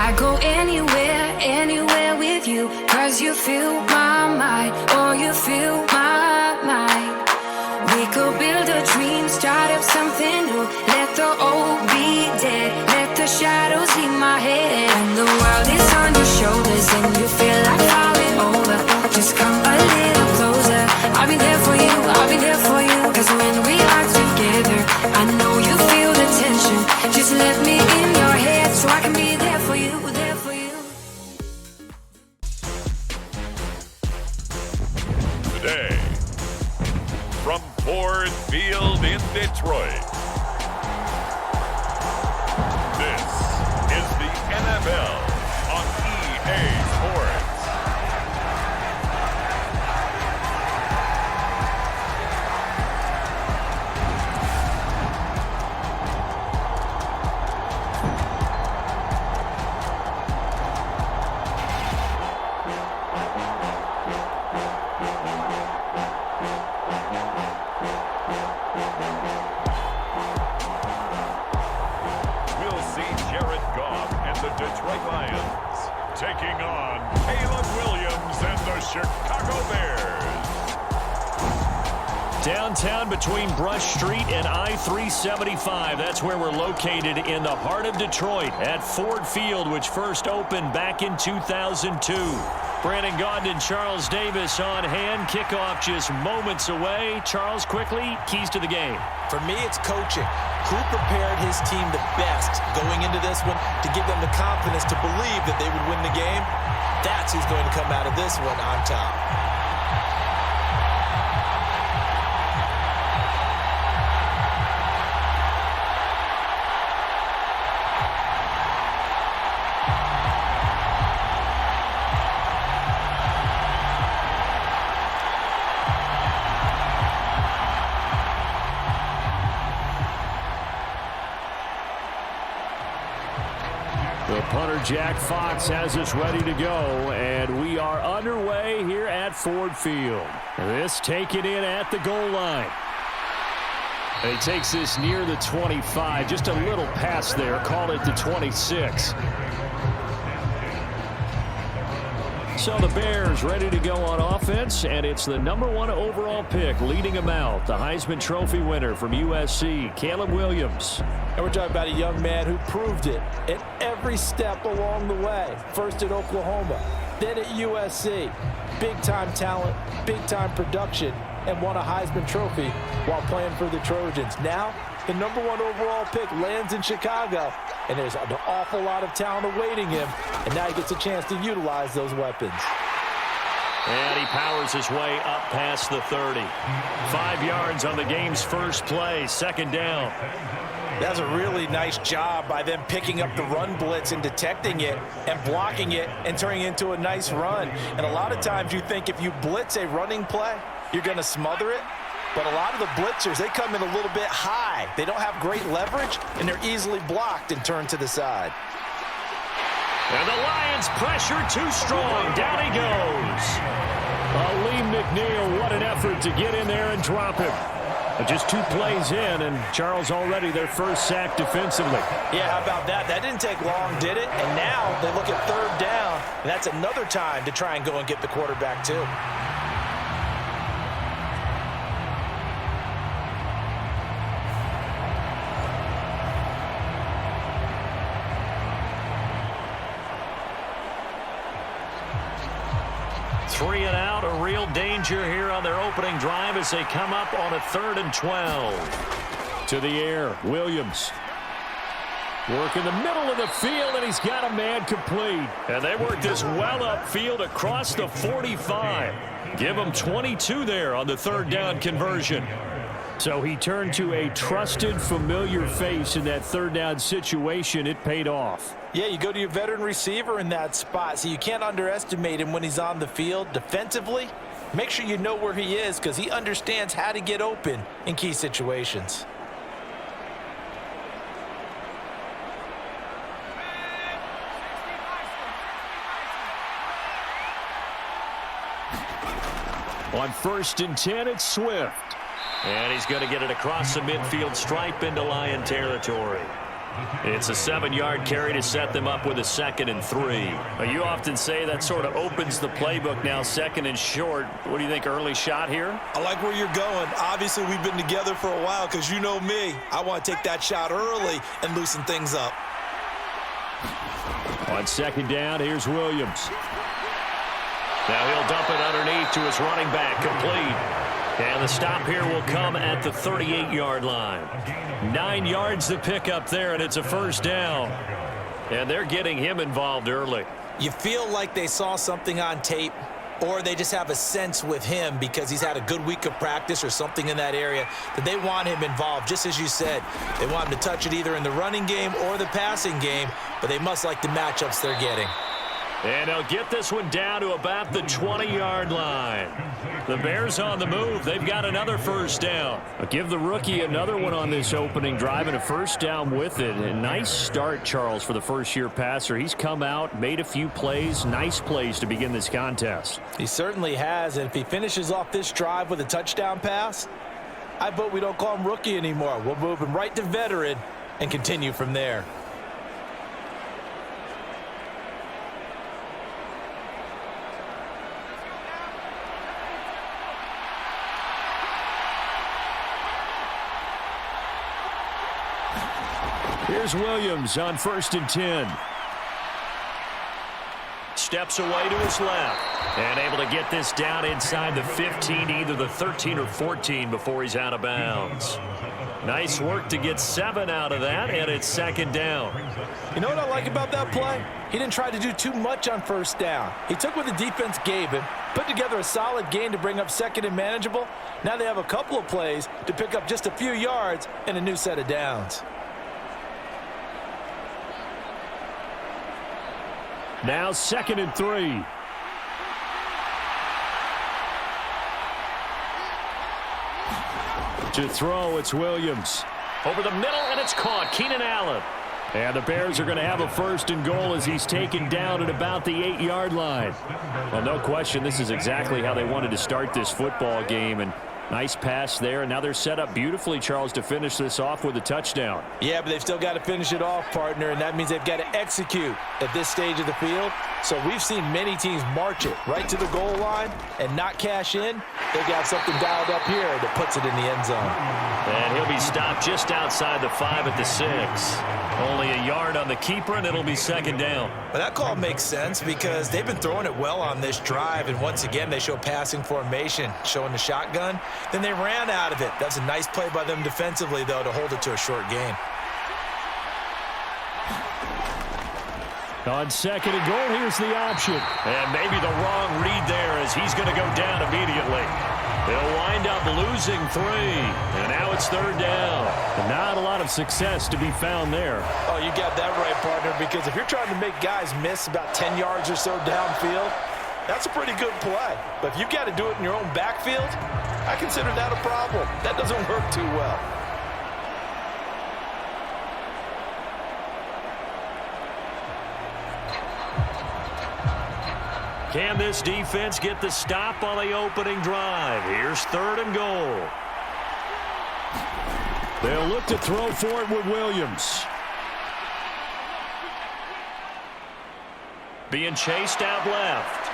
I go anywhere, anywhere with you, 'cause you fill my mind, or you fill my mind. We could build a dream, start up something new. Let the old be dead, let the shadows leave my head. And the world is on your shoulders and you feel like falling over. Just come a little closer. I'll be there for you, I'll be there for you. 'Cause when we are together, I know you feel the tension. Just let me in your head so I can be there for you, there for you. Today, from Ford Field in Detroit, this is the NFL on EA Sports. Detroit Lions taking on Caleb Williams and the Chicago Bears. Downtown between Brush Street and I-375. That's where we're located in the heart of Detroit at Ford Field, which first opened back in 2002. Brandon Gaudin and Charles Davis on hand. Kickoff just moments away. Charles, quickly, keys to the game. For me, it's coaching. Who prepared his team the best going into this one to give them the confidence to believe that they would win the game? That's who's going to come out of this one on top. The punter, Jack Fox, has us ready to go, and we are underway here at Ford Field. This taken in at the goal line. He takes this near the 25, just a little pass there, called it the 26. So the Bears ready to go on offense, and it's the #1 overall pick leading them out, the Heisman Trophy winner from USC, Caleb Williams. And we're talking about a young man who proved it at every step along the way. First at Oklahoma, then at USC. Big-time talent, big-time production, and won a Heisman Trophy while playing for the Trojans. Now, the #1 overall pick lands in Chicago, and there's an awful lot of talent awaiting him, and now he gets a chance to utilize those weapons. And he powers his way up past the 30. 5 yards on the game's first play, second down. That's a really nice job by them picking up the run blitz and detecting it and blocking it and turning it into a nice run. And a lot of times you think if you blitz a running play, you're going to smother it. But a lot of the blitzers, they come in a little bit high. They don't have great leverage, and they're easily blocked and turned to the side. And the Lions pressure too strong. Down he goes. Aleem McNeil, what an effort to get in there and drop him. But just 2 plays in, and Charles already their first sack defensively. Yeah, how about that? That didn't take long, did it? And now they look at third down, and that's another time to try and go and get the quarterback too. Three and out, a real danger here on their opening drive as they come up on a 3rd and 12. To the air, Williams. Work in the middle of the field, and he's got a man complete. And they work this well upfield across the 45. Give him 22 there on the 3rd down conversion. So he turned to a trusted, familiar face in that 3rd down situation. It paid off. Yeah, you go to your veteran receiver in that spot, so you can't underestimate him when he's on the field. Defensively, make sure you know where he is because he understands how to get open in key situations. On 1st and 10, it's Swift. And he's going to get it across the midfield stripe into Lion territory. It's a 7-yard carry to set them up with a 2nd and 3. You often say that sort of opens the playbook now, 2nd and short. What do you think, early shot here? I like where you're going. Obviously, we've been together for a while because you know me. I want to take that shot early and loosen things up. On 2nd down, here's Williams. Now he'll dump it underneath to his running back, complete. And the stop here will come at the 38-yard line. 9 yards to pick up there, and it's a 1st down. And they're getting him involved early. You feel like they saw something on tape, or they just have a sense with him because he's had a good week of practice or something in that area that they want him involved. Just as you said, they want him to touch it either in the running game or the passing game, but they must like the matchups they're getting. And they'll get this one down to about the 20-yard line. The Bears on the move. They've got another 1st down. I'll give the rookie another one on this opening drive and a 1st down with it. A nice start, Charles, for the first-year passer. He's come out, made a few plays, nice plays to begin this contest. He certainly has, and if he finishes off this drive with a touchdown pass, I vote we don't call him rookie anymore. We'll move him right to veteran and continue from there. Here's Williams on 1st and 10. Steps away to his left. And able to get this down inside the 15, either the 13 or 14 before he's out of bounds. Nice work to get 7 out of that, and it's 2nd down. You know what I like about that play? He didn't try to do too much on 1st down. He took what the defense gave him, put together a solid gain to bring up 2nd and manageable. Now they have a couple of plays to pick up just a few yards and a new set of downs. Now 2nd and 3. To throw, it's Williams. Over the middle, and it's caught. Keenan Allen. And the Bears are going to have a 1st and goal as he's taken down at about the 8-yard line. Well, no question, this is exactly how they wanted to start this football game. And nice pass there, and now they're set up beautifully, Charles, to finish this off with a touchdown. Yeah, but they've still got to finish it off, partner, and that means they've got to execute at this stage of the field. So we've seen many teams march it right to the goal line and not cash in. They've got something dialed up here that puts it in the end zone. And he'll be stopped just outside the 5 at the 6. Only a yard on the keeper, and it'll be 2nd down. Well, that call makes sense because they've been throwing it well on this drive, and once again they show passing formation, showing the shotgun. Then they ran out of it. That's a nice play by them defensively, though, to hold it to a short gain. On 2nd and goal, here's the option. And maybe the wrong read there as he's going to go down immediately. They'll wind up losing 3. And now it's 3rd down. And not a lot of success to be found there. Oh, you got that right, partner, because if you're trying to make guys miss about 10 yards or so downfield, that's a pretty good play. But if you've got to do it in your own backfield, I consider that a problem. That doesn't work too well. Can this defense get the stop on the opening drive? Here's 3rd and goal. They'll look to throw for it with Williams. Being chased out left.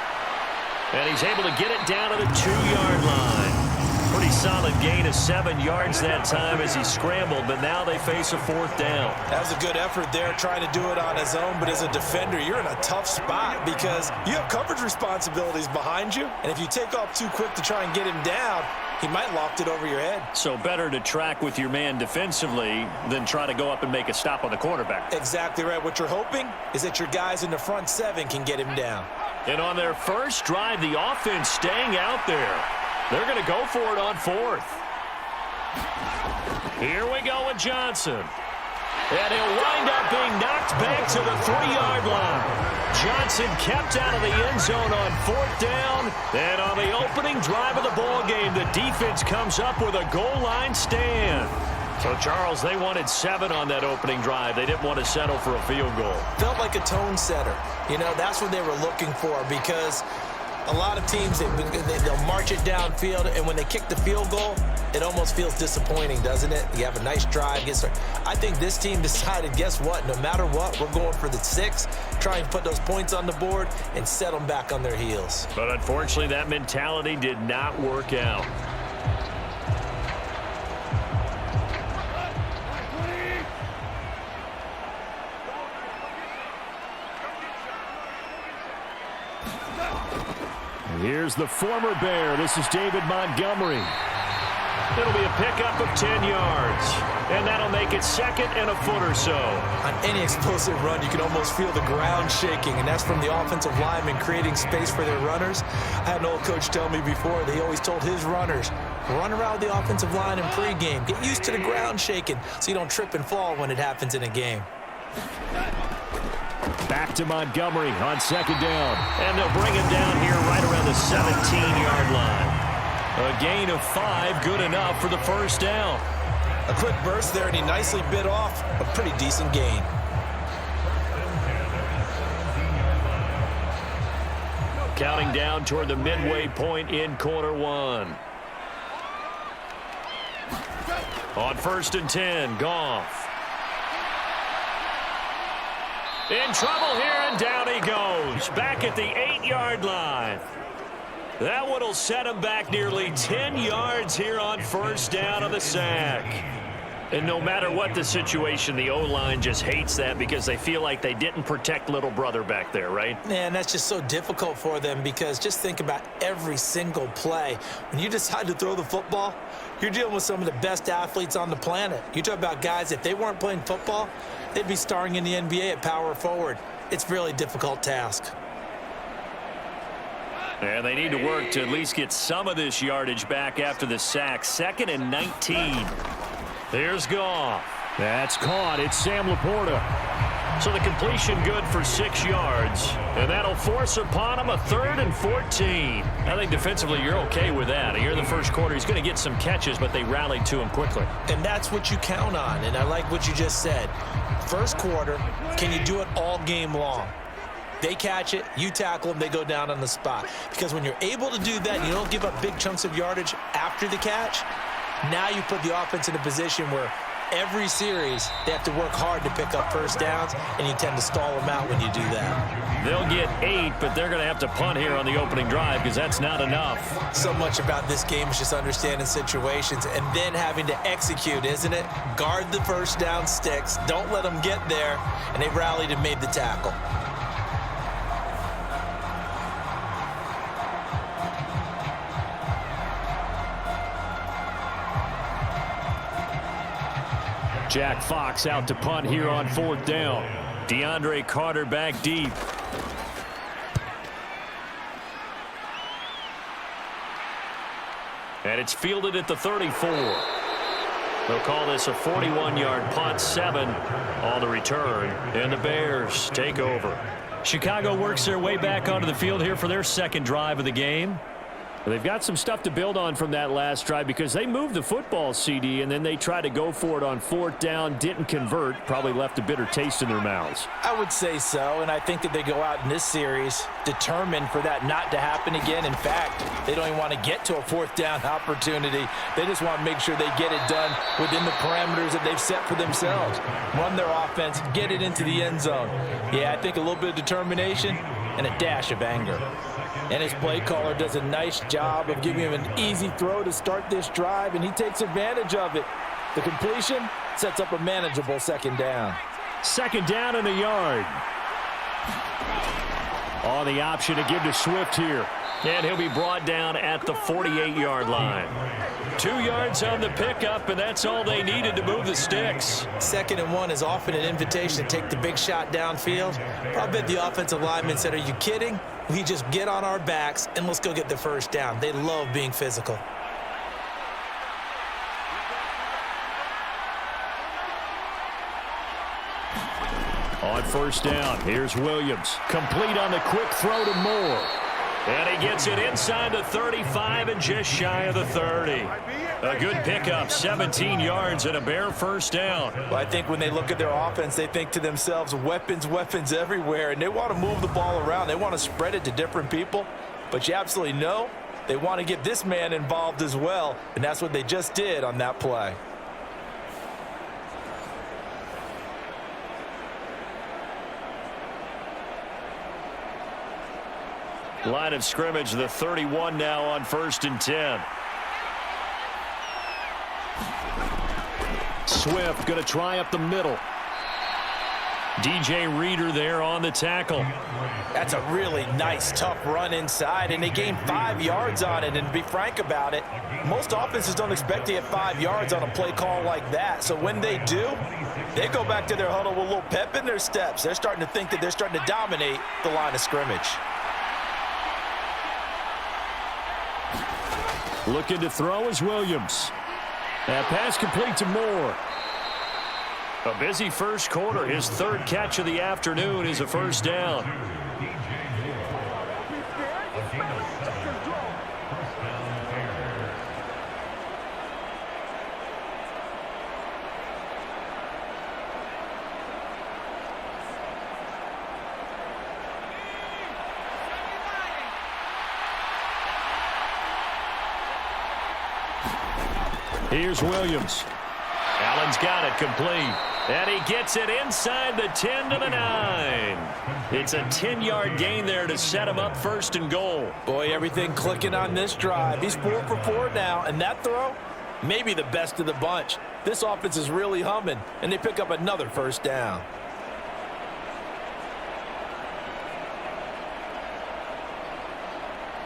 And he's able to get it down to the 2-yard line. Pretty solid gain of 7 yards that time as he scrambled, but now they face a 4th down. That was a good effort there, trying to do it on his own, but as a defender, you're in a tough spot because you have coverage responsibilities behind you, and if you take off too quick to try and get him down, he might loft it over your head. So better to track with your man defensively than try to go up and make a stop on the quarterback. Exactly right. What you're hoping is that your guys in the front 7 can get him down. And on their first drive, the offense staying out there. They're going to go for it on 4th. Here we go with Johnson. And he'll wind up being knocked back to the 3-yard line. Johnson kept out of the end zone on 4th down. And on the opening drive of the ball game, the defense comes up with a goal line stand. So, Charles, they wanted 7 on that opening drive. They didn't want to settle for a field goal. Felt like a tone setter. You know, that's what they were looking for because A lot of teams, they'll march it downfield, and when they kick the field goal, it almost feels disappointing, doesn't it? You have a nice drive. I think this team decided, guess what? No matter what, we're going for the 6, try and put those points on the board and set them back on their heels. But unfortunately, that mentality did not work out. Here's the former Bear. This is David Montgomery. It'll be a pickup of 10 yards, and that'll make it 2nd and a foot or so. On any explosive run, you can almost feel the ground shaking, and that's from the offensive linemen creating space for their runners. I had an old coach tell me before, they always told his runners, run around the offensive line in pregame. Get used to the ground shaking so you don't trip and fall when it happens in a game. Back to Montgomery on 2nd down. And they'll bring him down here right around the 17-yard line. A gain of 5, good enough for the first down. A quick burst there, and he nicely bit off a pretty decent gain. Counting down toward the midway point in quarter 1. On 1st and 10, Goff. In trouble here, and down he goes. Back at the 8-yard line. That one will set him back nearly 10 yards here on 1st down of the sack. And no matter what the situation, the O-line just hates that because they feel like they didn't protect little brother back there, right? Man, that's just so difficult for them because just think about every single play. When you decide to throw the football, you're dealing with some of the best athletes on the planet. You talk about guys, if they weren't playing football, they'd be starring in the NBA at power forward. It's a really difficult task. And they need to work to at least get some of this yardage back after the sack. 2nd and 19. Here's Goff. That's caught. It's Sam Laporta. So the completion good for 6 yards. And that'll force upon him a 3rd and 14. I think defensively you're okay with that. Here in the first quarter, he's going to get some catches, but they rallied to him quickly. And that's what you count on. And I like what you just said. First quarter, can you do it all game long? They catch it, you tackle them, they go down on the spot. Because when you're able to do that and you don't give up big chunks of yardage after the catch, now you put the offense in a position where every series they have to work hard to pick up 1st downs, and you tend to stall them out when you do that. They'll get 8, but they're going to have to punt here on the opening drive because that's not enough. So much about this game is just understanding situations and then having to execute, isn't it? Guard the 1st down sticks, don't let them get there, and they rallied and made the tackle. Jack Fox out to punt here on 4th down. DeAndre Carter back deep. And it's fielded at the 34. They'll call this a 41-yard punt, 7 on the return. And the Bears take over. Chicago works their way back onto the field here for their 2nd drive of the game. They've got some stuff to build on from that last drive because they moved the football, CD, and then they tried to go for it on 4th down, didn't convert, probably left a bitter taste in their mouths. I would say so, and I think that they go out in this series determined for that not to happen again. In fact, they don't even want to get to a 4th down opportunity. They just want to make sure they get it done within the parameters that they've set for themselves. Run their offense, get it into the end zone. Yeah, I think a little bit of determination and a dash of anger. And his play caller does a nice job of giving him an easy throw to start this drive, and he takes advantage of it. The completion sets up a manageable 2nd down. 2nd down and a yard. On the option to give to Swift here. And he'll be brought down at the 48-yard line. 2 yards on the pickup, and that's all they needed to move the sticks. 2nd and 1 is often an invitation to take the big shot downfield. But I bet the offensive lineman said, are you kidding? We just get on our backs, and let's go get the 1st down. They love being physical. On 1st down, here's Williams. Complete on the quick throw to Moore. And he gets it inside the 35 and just shy of the 30. A good pickup, 17 yards and a bare 1st down. Well, I think when they look at their offense, they think to themselves, weapons, weapons everywhere, and they want to move the ball around. They want to spread it to different people. but you absolutely know they want to get this man involved as well, and that's what they just did on that play. Line of scrimmage, the 31 now on 1st and 10. Swift going to try up the middle. DJ Reader there on the tackle. That's a really nice, tough run inside, and they gained 5 yards on it. And to be frank about it, most offenses don't expect to get 5 yards on a play call like that. So when they do, they go back to their huddle with a little pep in their steps. They're starting to think that they're starting to dominate the line of scrimmage. Looking to throw is Williams. That pass complete to Moore. A busy first quarter. His 3rd catch of the afternoon is a first down. Here's Williams. Allen's got it complete. And he gets it inside the 10 to the 9. It's a 10-yard gain there to set him up 1st and goal. Boy, everything clicking on this drive. He's 4 for 4 now, and that throw, maybe the best of the bunch. This offense is really humming, and they pick up another first down.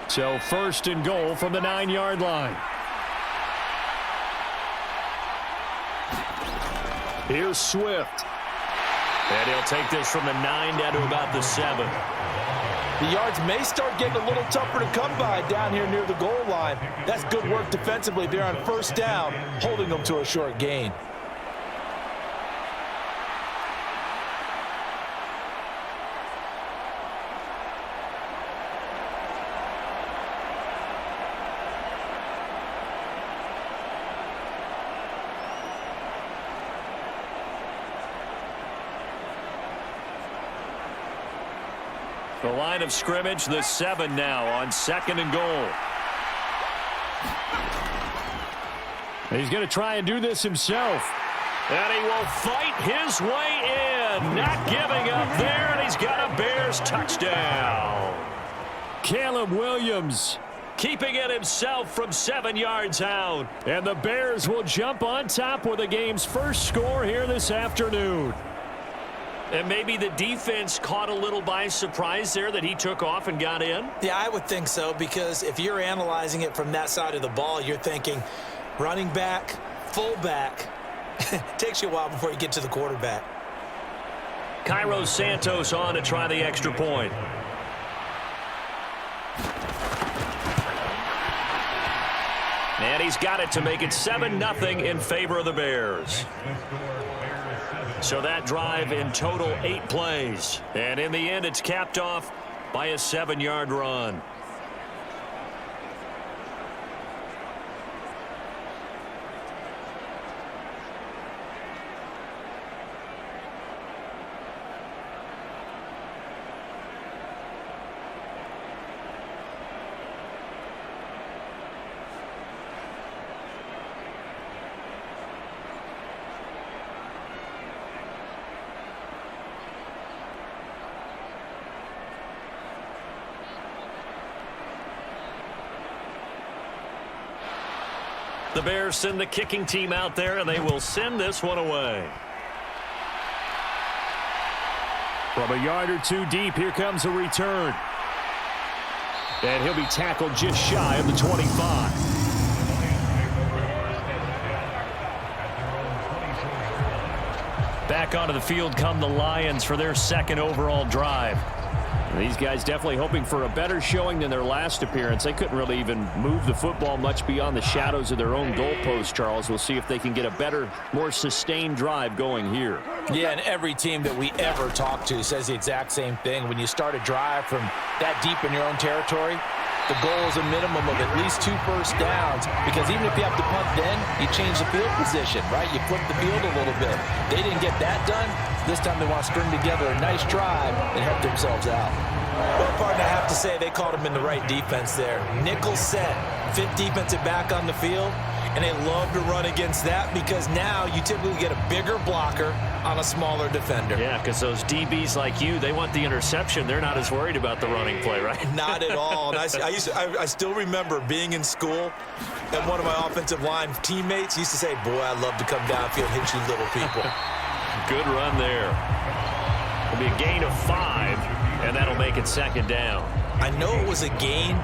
So 1st and goal from the 9-yard line. Here's Swift. And he'll take this from the 9 down to about the 7. The yards may start getting a little tougher to come by down here near the goal line. That's good work defensively there on 1st down, holding them to a short gain. The line of scrimmage, the 7 now on 2nd and goal. He's going to try and do this himself. And he will fight his way in. Not giving up there, and he's got a Bears touchdown. Caleb Williams keeping it himself from 7 yards out. And the Bears will jump on top with the game's first score here this afternoon. And maybe the defense caught a little by surprise there that he took off and got in? Yeah, I would think so, because if you're analyzing it from that side of the ball, you're thinking running back, fullback. Takes you a while before you get to the quarterback. Cairo Santos on to try the extra point. And he's got it to make it 7-0 in favor of the Bears. So that drive in total 8 plays. And in the end, it's capped off by a 7-yard run. The Bears send the kicking team out there, and they will send this one away. From a yard or 2 deep, here comes a return. And he'll be tackled just shy of the 25. Back onto the field come the Lions for their 2nd overall drive. These guys definitely hoping for a better showing than their last appearance. They couldn't really even move the football much beyond the shadows of their own goalpost, Charles. We'll see if they can get a better, more sustained drive going here. Yeah, and every team that we ever talk to says the exact same thing. When you start a drive from that deep in your own territory, the goal is a minimum of at least 2 first downs, because even if you have to punt then, you change the field position, right? You flip the field a little bit. They didn't get that done. This time they want to string together a nice drive and help themselves out. Well, partner, I have to say they called him in the right defense there. Nickel set, fifth defensive back on the field, and they love to run against that because now you typically get a bigger blocker on a smaller defender. Yeah, because those DBs like you, they want the interception. They're not as worried about the running play, right? Not at all. And I still remember being in school, and one of my offensive line teammates used to say, boy, I love to come downfield and hit you little people. Good run there. It'll be a gain of 5, and that'll make it second down. I know it was a gain,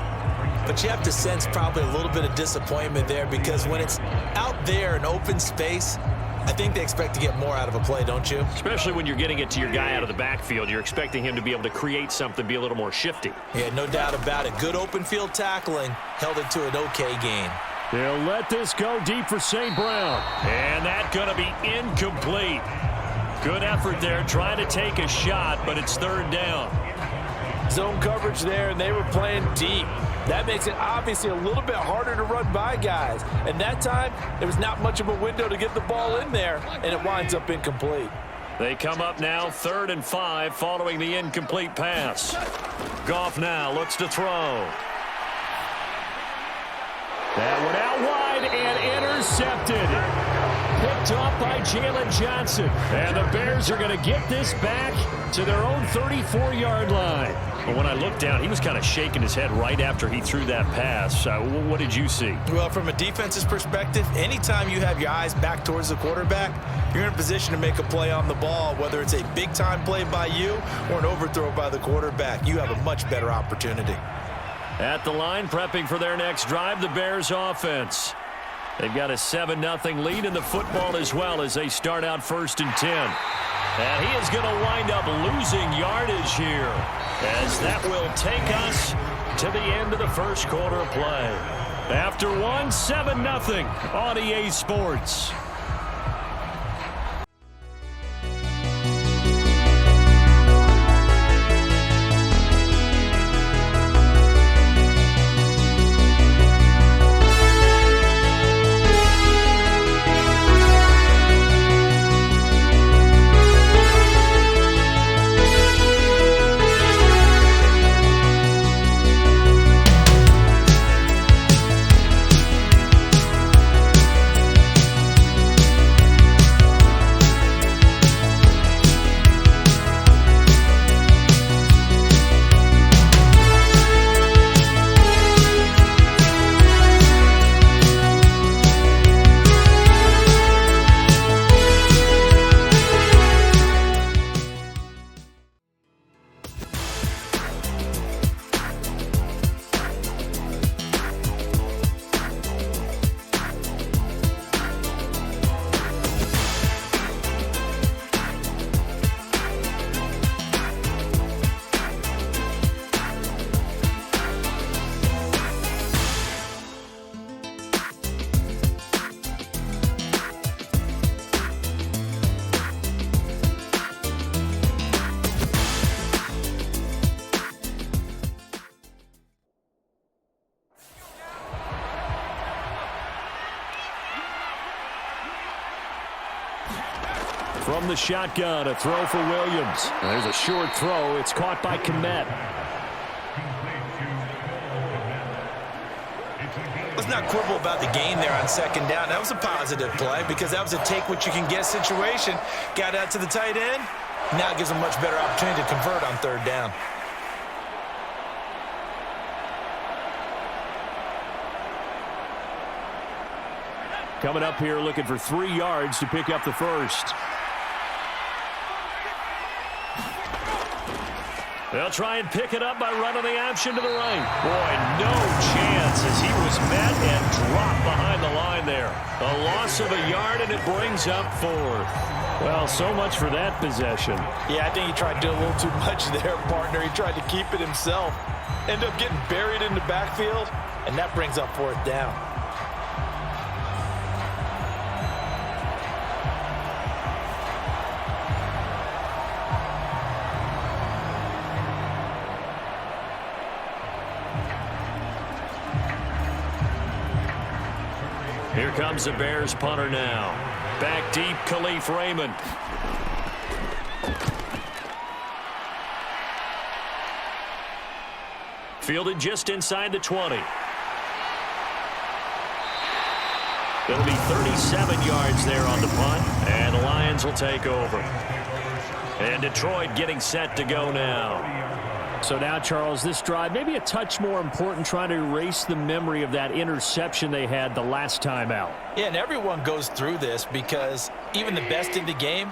but you have to sense probably a little bit of disappointment there because when it's out there in open space, I think they expect to get more out of a play, don't you? Especially when you're getting it to your guy out of the backfield. You're expecting him to be able to create something, be a little more shifty. Yeah, no doubt about it. Good open field tackling held it to an okay gain. They'll let this go deep for St. Brown. And that's going to be incomplete. Good effort there, trying to take a shot, but it's third down. Zone coverage there, and they were playing deep. That makes it obviously a little bit harder to run by guys. And that time, there was not much of a window to get the ball in there, and it winds up incomplete. They come up now 3rd and 5 following the incomplete pass. Goff now looks to throw. That one out wide and intercepted. Picked off by Jalen Johnson. And the Bears are going to get this back to their own 34-yard line. But when I looked down, he was kind of shaking his head right after he threw that pass. What did you see? Well, from a defense's perspective, anytime you have your eyes back towards the quarterback, you're in a position to make a play on the ball, whether it's a big-time play by you or an overthrow by the quarterback. You have a much better opportunity. At the line, prepping for their next drive, the Bears offense. They've got a 7-0 lead in the football as well as they start out 1st and 10. And he is going to wind up losing yardage here as that will take us to the end of the first quarter of play. After 7-0 on EA Sports. From the shotgun, a throw for Williams. There's a short throw. It's caught by Kmet. Let's not quibble about the gain there on 2nd down. That was a positive play because that was a take-what-you-can-get situation. Got out to the tight end. Now it gives them a much better opportunity to convert on 3rd down. Coming up here looking for 3 yards to pick up the first. They'll try and pick it up by running the option to the right. Boy, no chance as he was met and dropped behind the line there. A loss of a yard, and it brings up 4th. Well, so much for that possession. Yeah, I think he tried to do a little too much there, partner. He tried to keep it himself. Ended up getting buried in the backfield, and that brings up 4th down. Here comes the Bears punter now. Back deep, Khalif Raymond. Fielded just inside the 20. It'll be 37 yards there on the punt, and the Lions will take over. And Detroit getting set to go now. So now, Charles, this drive maybe a touch more important, trying to erase the memory of that interception they had the last time out. Yeah, and everyone goes through this because even the best in the game,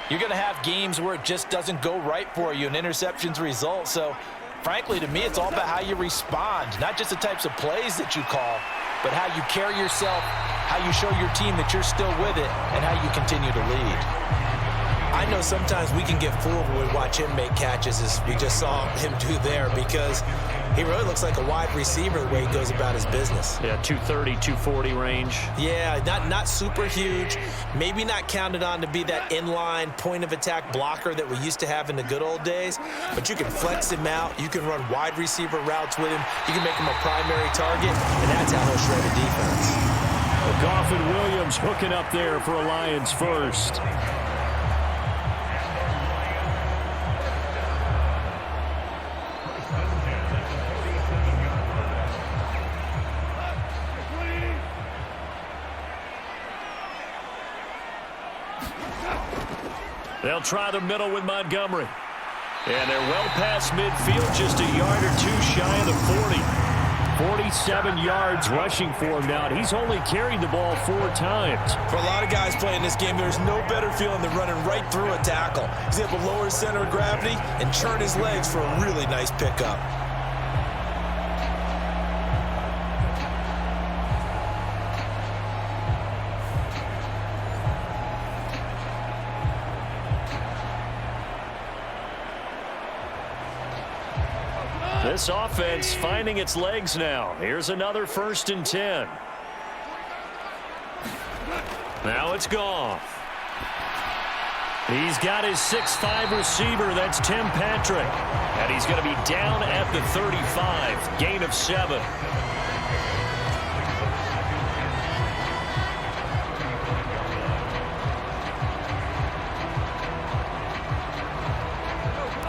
you're going to have games where it just doesn't go right for you and interceptions result. So, frankly, to me, it's all about how you respond, not just the types of plays that you call, but how you carry yourself, how you show your team that you're still with it, and how you continue to lead. I know sometimes we can get fooled when we watch him make catches, as we just saw him do there, because he really looks like a wide receiver the way he goes about his business. Yeah, 230, 240 range. Yeah, not super huge. Maybe not counted on to be that inline point-of-attack blocker that we used to have in the good old days, but you can flex him out. You can run wide receiver routes with him. You can make him a primary target, and that's how he'll shred a defense. Well, Goff and Williams hooking up there for a Lions first. They'll try the middle with Montgomery. And they're well past midfield, just a yard or two shy of the 40. 47 yards rushing for him now. He's only carried the ball 4 times. For a lot of guys playing this game, there's no better feeling than running right through a tackle. He's able to lower his center of gravity and churn his legs for a really nice pickup. This offense finding its legs now. Here's another 1st and 10. Now it's Goff. He's got his 6'5" receiver. That's Tim Patrick. And he's going to be down at the 35. Gain of 7.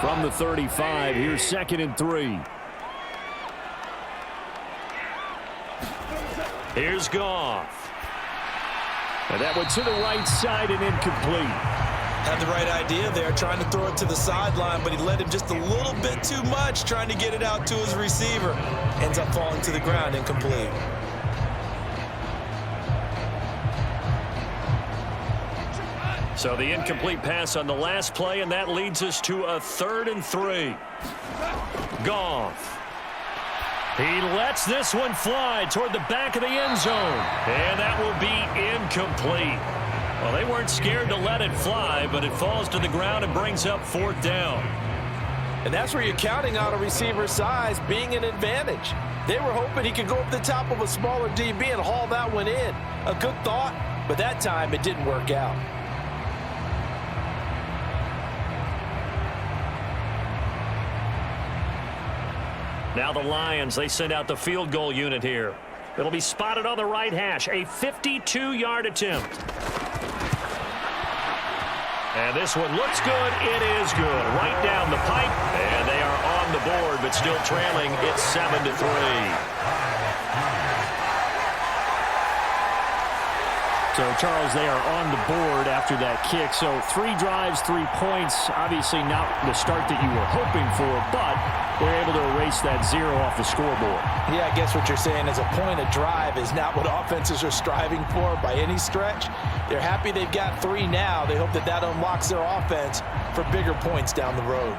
From the 35, here's 2nd and 3. Here's Goff. And that went to the right side and incomplete. Had the right idea there, trying to throw it to the sideline, but he led him just a little bit too much, trying to get it out to his receiver. Ends up falling to the ground, incomplete. So the incomplete pass on the last play, and that leads us to a 3rd and 3. Goff. He lets this one fly toward the back of the end zone. And that will be incomplete. Well, they weren't scared to let it fly, but it falls to the ground and brings up 4th down. And that's where you're counting on a receiver's size being an advantage. They were hoping he could go up the top of a smaller DB and haul that one in. A good thought, but that time it didn't work out. Now the Lions, they send out the field goal unit here. It'll be spotted on the right hash, a 52-yard attempt. And this one looks good. It is good. Right down the pipe, and they are on the board, but still trailing. It's 7-3. So, Charles, they are on the board after that kick. So 3 drives, 3 points. Obviously not the start that you were hoping for, but they're able to erase that 0 off the scoreboard. Yeah, I guess what you're saying is a point of drive is not what offenses are striving for by any stretch. They're happy they've got 3 now. They hope that that unlocks their offense for bigger points down the road.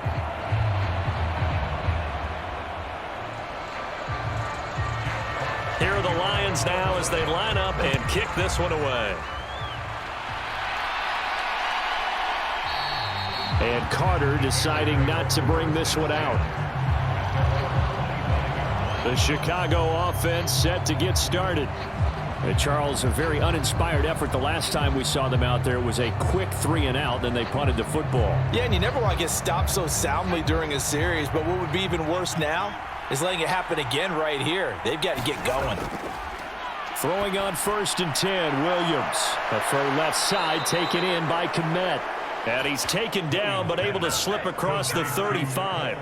Here are the Lions now as they line up and kick this one away. And Carter deciding not to bring this one out. The Chicago offense set to get started. Charles, a very uninspired effort. The last time we saw them out there, it was a quick 3-and-out, then they punted the football. Yeah, and you never want to get stopped so soundly during a series, but what would be even worse now is letting it happen again right here. They've got to get going. Throwing on 1st and 10, Williams. The throw left side taken in by Kmet. And he's taken down, but able to slip across the 35.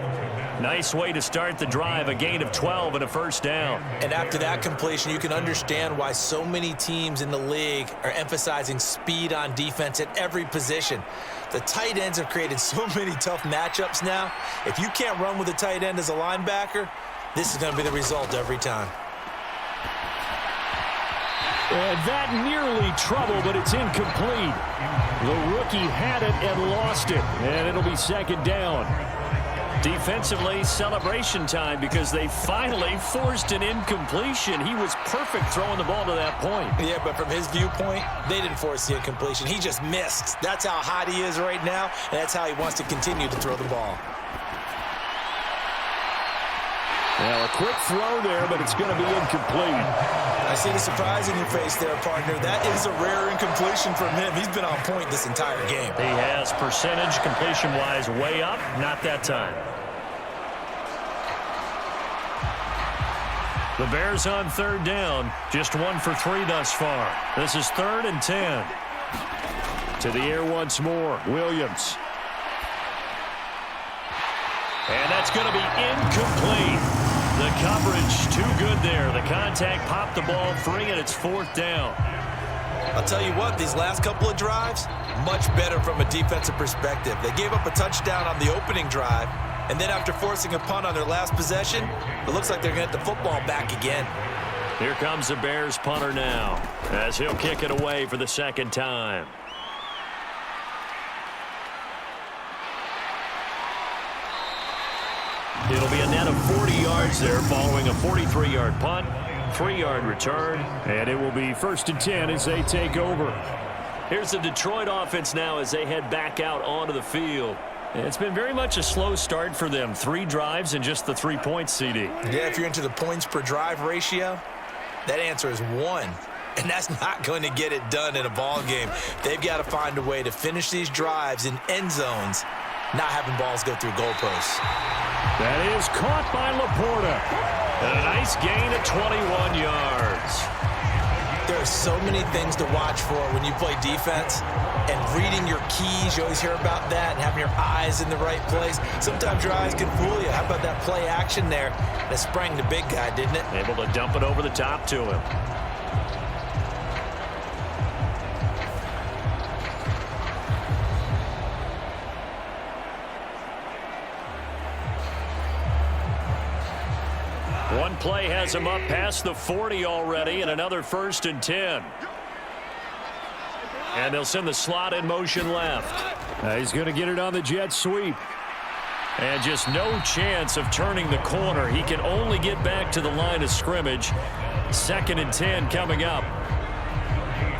Nice way to start the drive, a gain of 12 and a first down. And after that completion, you can understand why so many teams in the league are emphasizing speed on defense at every position. The tight ends have created so many tough matchups now. If you can't run with a tight end as a linebacker, this is going to be the result every time. And that nearly trouble, but it's incomplete. The rookie had it and lost it, and it'll be second down. Defensively, celebration time because they finally forced an incompletion. He was perfect throwing the ball to that point. Yeah, but from his viewpoint, they didn't force the incompletion. He just missed. That's how hot he is right now, and that's how he wants to continue to throw the ball. Well, a quick throw there, but it's going to be incomplete. I see the surprise in your face there, partner. That is a rare incompletion from him. He's been on point this entire game. He has percentage completion-wise way up. Not that time. The Bears on third down. Just 1 for 3 thus far. This is 3rd and 10. To the air once more. Williams. And that's going to be incomplete. The coverage too good there. The contact popped the ball free, and it's 4th down. I'll tell you what, these last couple of drives, much better from a defensive perspective. They gave up a touchdown on the opening drive, and then after forcing a punt on their last possession, it looks like they're going to get the football back again. Here comes the Bears punter now, as he'll kick it away for the second time. It'll be a net of 40 yards there following a 43-yard punt, 3-yard return. And it will be 1st and 10 as they take over. Here's the Detroit offense now as they head back out onto the field. It's been very much a slow start for them. 3 drives and just the 3 points, CD. Yeah, if you're into the points per drive ratio, that answer is 1. And that's not going to get it done in a ball game. They've got to find a way to finish these drives in end zones, not having balls go through goalposts. That is caught by Laporta. And a nice gain of 21 yards. There are so many things to watch for when you play defense. And reading your keys, you always hear about that, and having your eyes in the right place. Sometimes your eyes can fool you. How about that play action there? That sprang the big guy, didn't it? Able to dump it over the top to him. One play has him up past the 40 already, and another 1st and 10. And they'll send the slot in motion left. He's going to get it on the jet sweep. And just no chance of turning the corner. He can only get back to the line of scrimmage. 2nd and 10 coming up.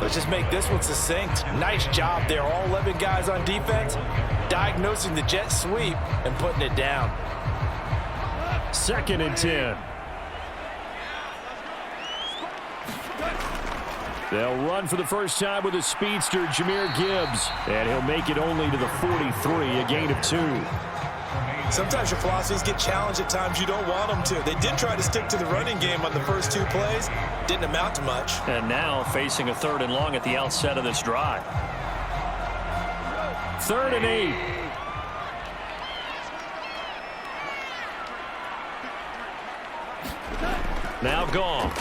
Let's just make this one succinct. Nice job there. All 11 guys on defense diagnosing the jet sweep and putting it down. 2nd and 10. They'll run for the first time with a speedster, Jahmyr Gibbs. And he'll make it only to the 43, a gain of 2. Sometimes your philosophies get challenged at times you don't want them to. They did try to stick to the running game on the first 2 plays. Didn't amount to much. And now facing a 3rd and long at the outset of this drive. 3rd and 8. Now gone.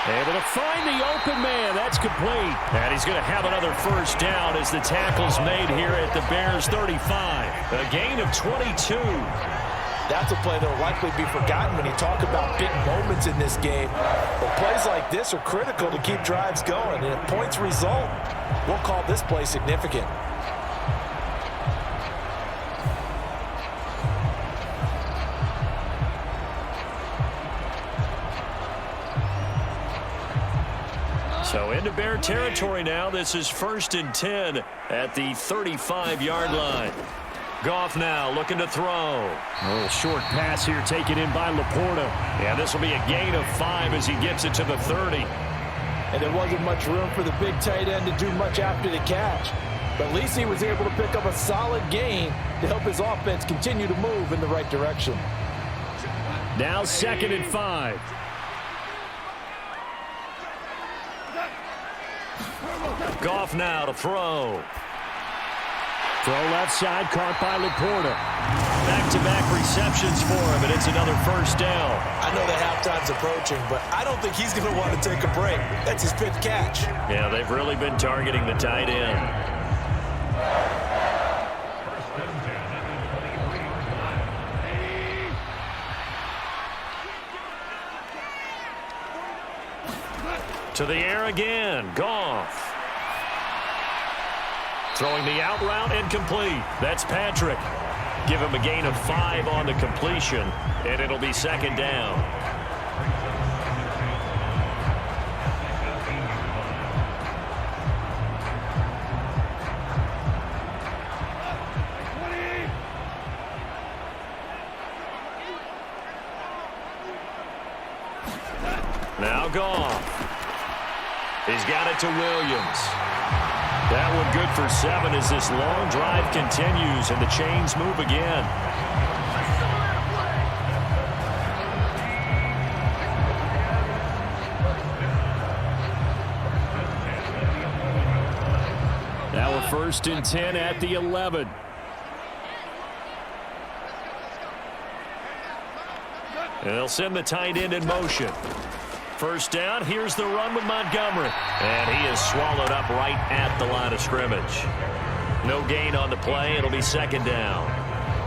Able to find the open man. That's complete. And he's going to have another first down as the tackle's made here at the Bears 35. A gain of 22. That's a play that will likely be forgotten when you talk about big moments in this game. But plays like this are critical to keep drives going. And if points result, we'll call this play significant. So into Bear territory now. This is 1st and 10 at the 35-yard line. Goff now looking to throw. A little short pass here taken in by Laporta. Yeah, this will be a gain of 5 as he gets it to the 30. And there wasn't much room for the big tight end to do much after the catch. But at least he was able to pick up a solid gain to help his offense continue to move in the right direction. Now 2nd and 5. Goff now to throw. Throw left side, caught by Laporta. Back-to-back receptions for him, and it's another first down. I know the halftime's approaching, but I don't think he's going to want to take a break. That's his fifth catch. Yeah, they've really been targeting the tight end. To the air again, Goff. Throwing the out route and complete. That's Patrick. Give him a gain of 5 on the completion, and it'll be second down. Now Goff. He's got it to Williams. That one good for 7 as this long drive continues and the chains move again. Now a 1st and 10 at the 11. And they'll send the tight end in motion. First down, here's the run with Montgomery. And he is swallowed up right at the line of scrimmage. No gain on the play. It'll be second down.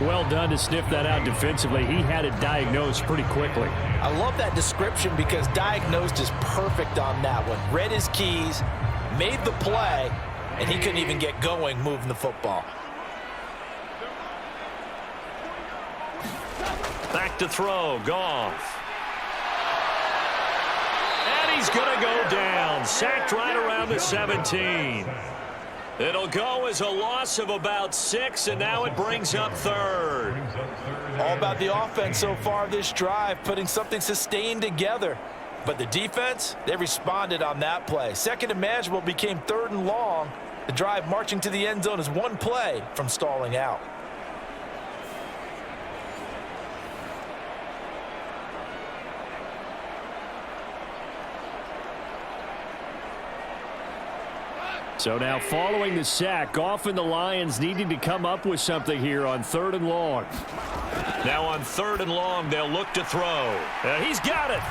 Well done to sniff that out defensively. He had it diagnosed pretty quickly. I love that description because diagnosed is perfect on that one. Read his keys, made the play, and he couldn't even get going moving the football. Back to throw, Goff. He's going to go down. Sacked right around the 17. It'll go as a loss of about 6, and now it brings up 3rd. All about the offense so far this drive, putting something sustained together. But the defense, they responded on that play. Second and manageable became 3rd and long. The drive marching to the end zone is one play from stalling out. So now following the sack, Goff and the Lions needing to come up with something here on 3rd and long. Now on 3rd and long, they'll look to throw. He's got it.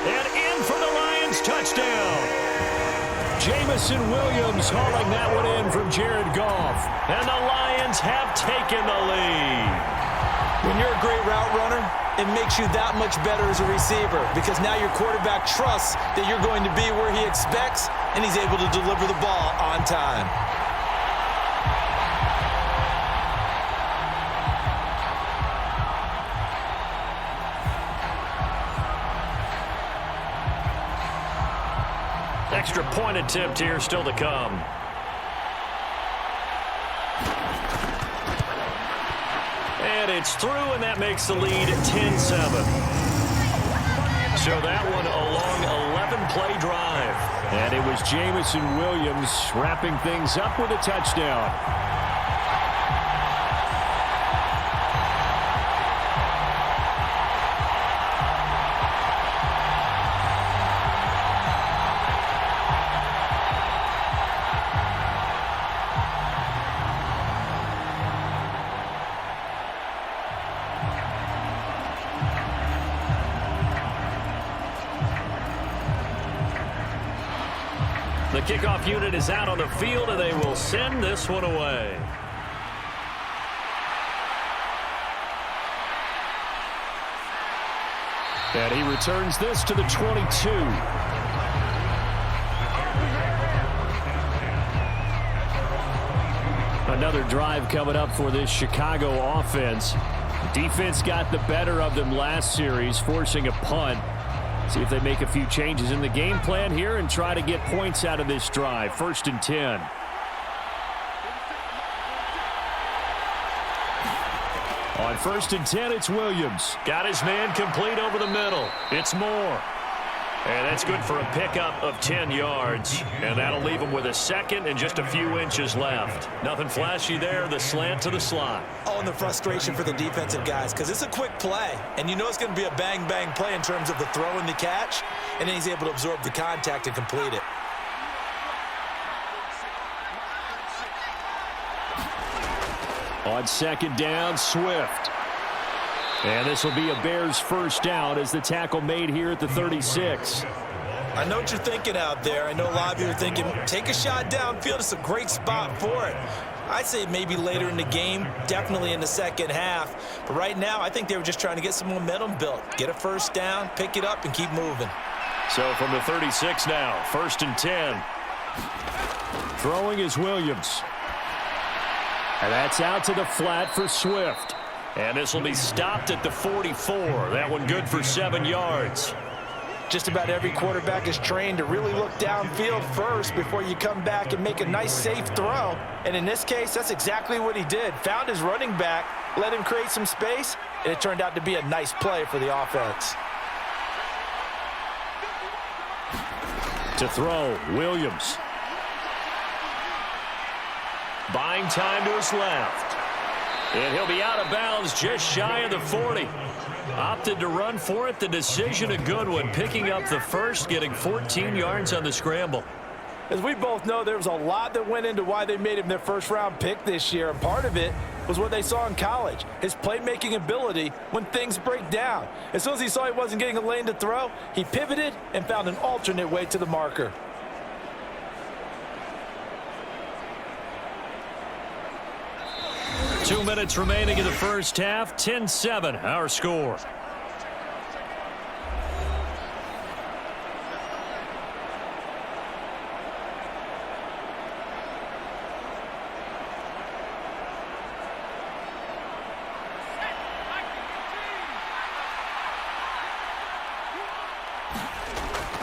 And in for the Lions touchdown. Jamison Williams hauling that one in from Jared Goff. And the Lions have taken the lead. When you're a great route runner, it makes you that much better as a receiver because now your quarterback trusts that you're going to be where he expects, and he's able to deliver the ball on time. Extra point attempt here still to come. And it's through, and that makes the lead 10-7. So that one a long 11-play drive. And it was Jamison Williams wrapping things up with a touchdown. The kickoff unit is out on the field, and they will send this one away. And he returns this to the 22. Another drive coming up for this Chicago offense. Defense got the better of them last series, forcing a punt. See if they make a few changes in the game plan here and try to get points out of this drive. 1st and 10. On 1st and 10, it's Williams. Got his man complete over the middle. It's Moore. And that's good for a pickup of 10 yards. And that'll leave him with a second and just a few inches left. Nothing flashy there. The slant to the slot. Oh, and the frustration for the defensive guys because it's a quick play. And you know it's going to be a bang-bang play in terms of the throw and the catch. And then he's able to absorb the contact and complete it. On second down, Swift. And this will be a Bears first down as the tackle made here at the 36. I know what you're thinking out there. I know a lot of you are thinking, take a shot downfield. It's a great spot for it. I'd say maybe later in the game, definitely in the second half. But right now, I think they were just trying to get some momentum built. Get a first down, pick it up, and keep moving. So from the 36 now, 1st and 10. Throwing is Williams. And that's out to the flat for Swift. And this will be stopped at the 44. That one good for 7 yards. Just about every quarterback is trained to really look downfield first before you come back and make a nice, safe throw. And in this case, that's exactly what he did. Found his running back, let him create some space, and it turned out to be a nice play for the offense. To throw, Williams. Buying time to his left. And he'll be out of bounds just shy of the 40. Opted to run for it. The decision a good one. Picking up the first, getting 14 yards on the scramble. As we both know, there was a lot that went into why they made him their first-round pick this year. And part of it was what they saw in college, his playmaking ability when things break down. As soon as he saw he wasn't getting a lane to throw, he pivoted and found an alternate way to the marker. Two minutes remaining in the first half. 10-7, our score.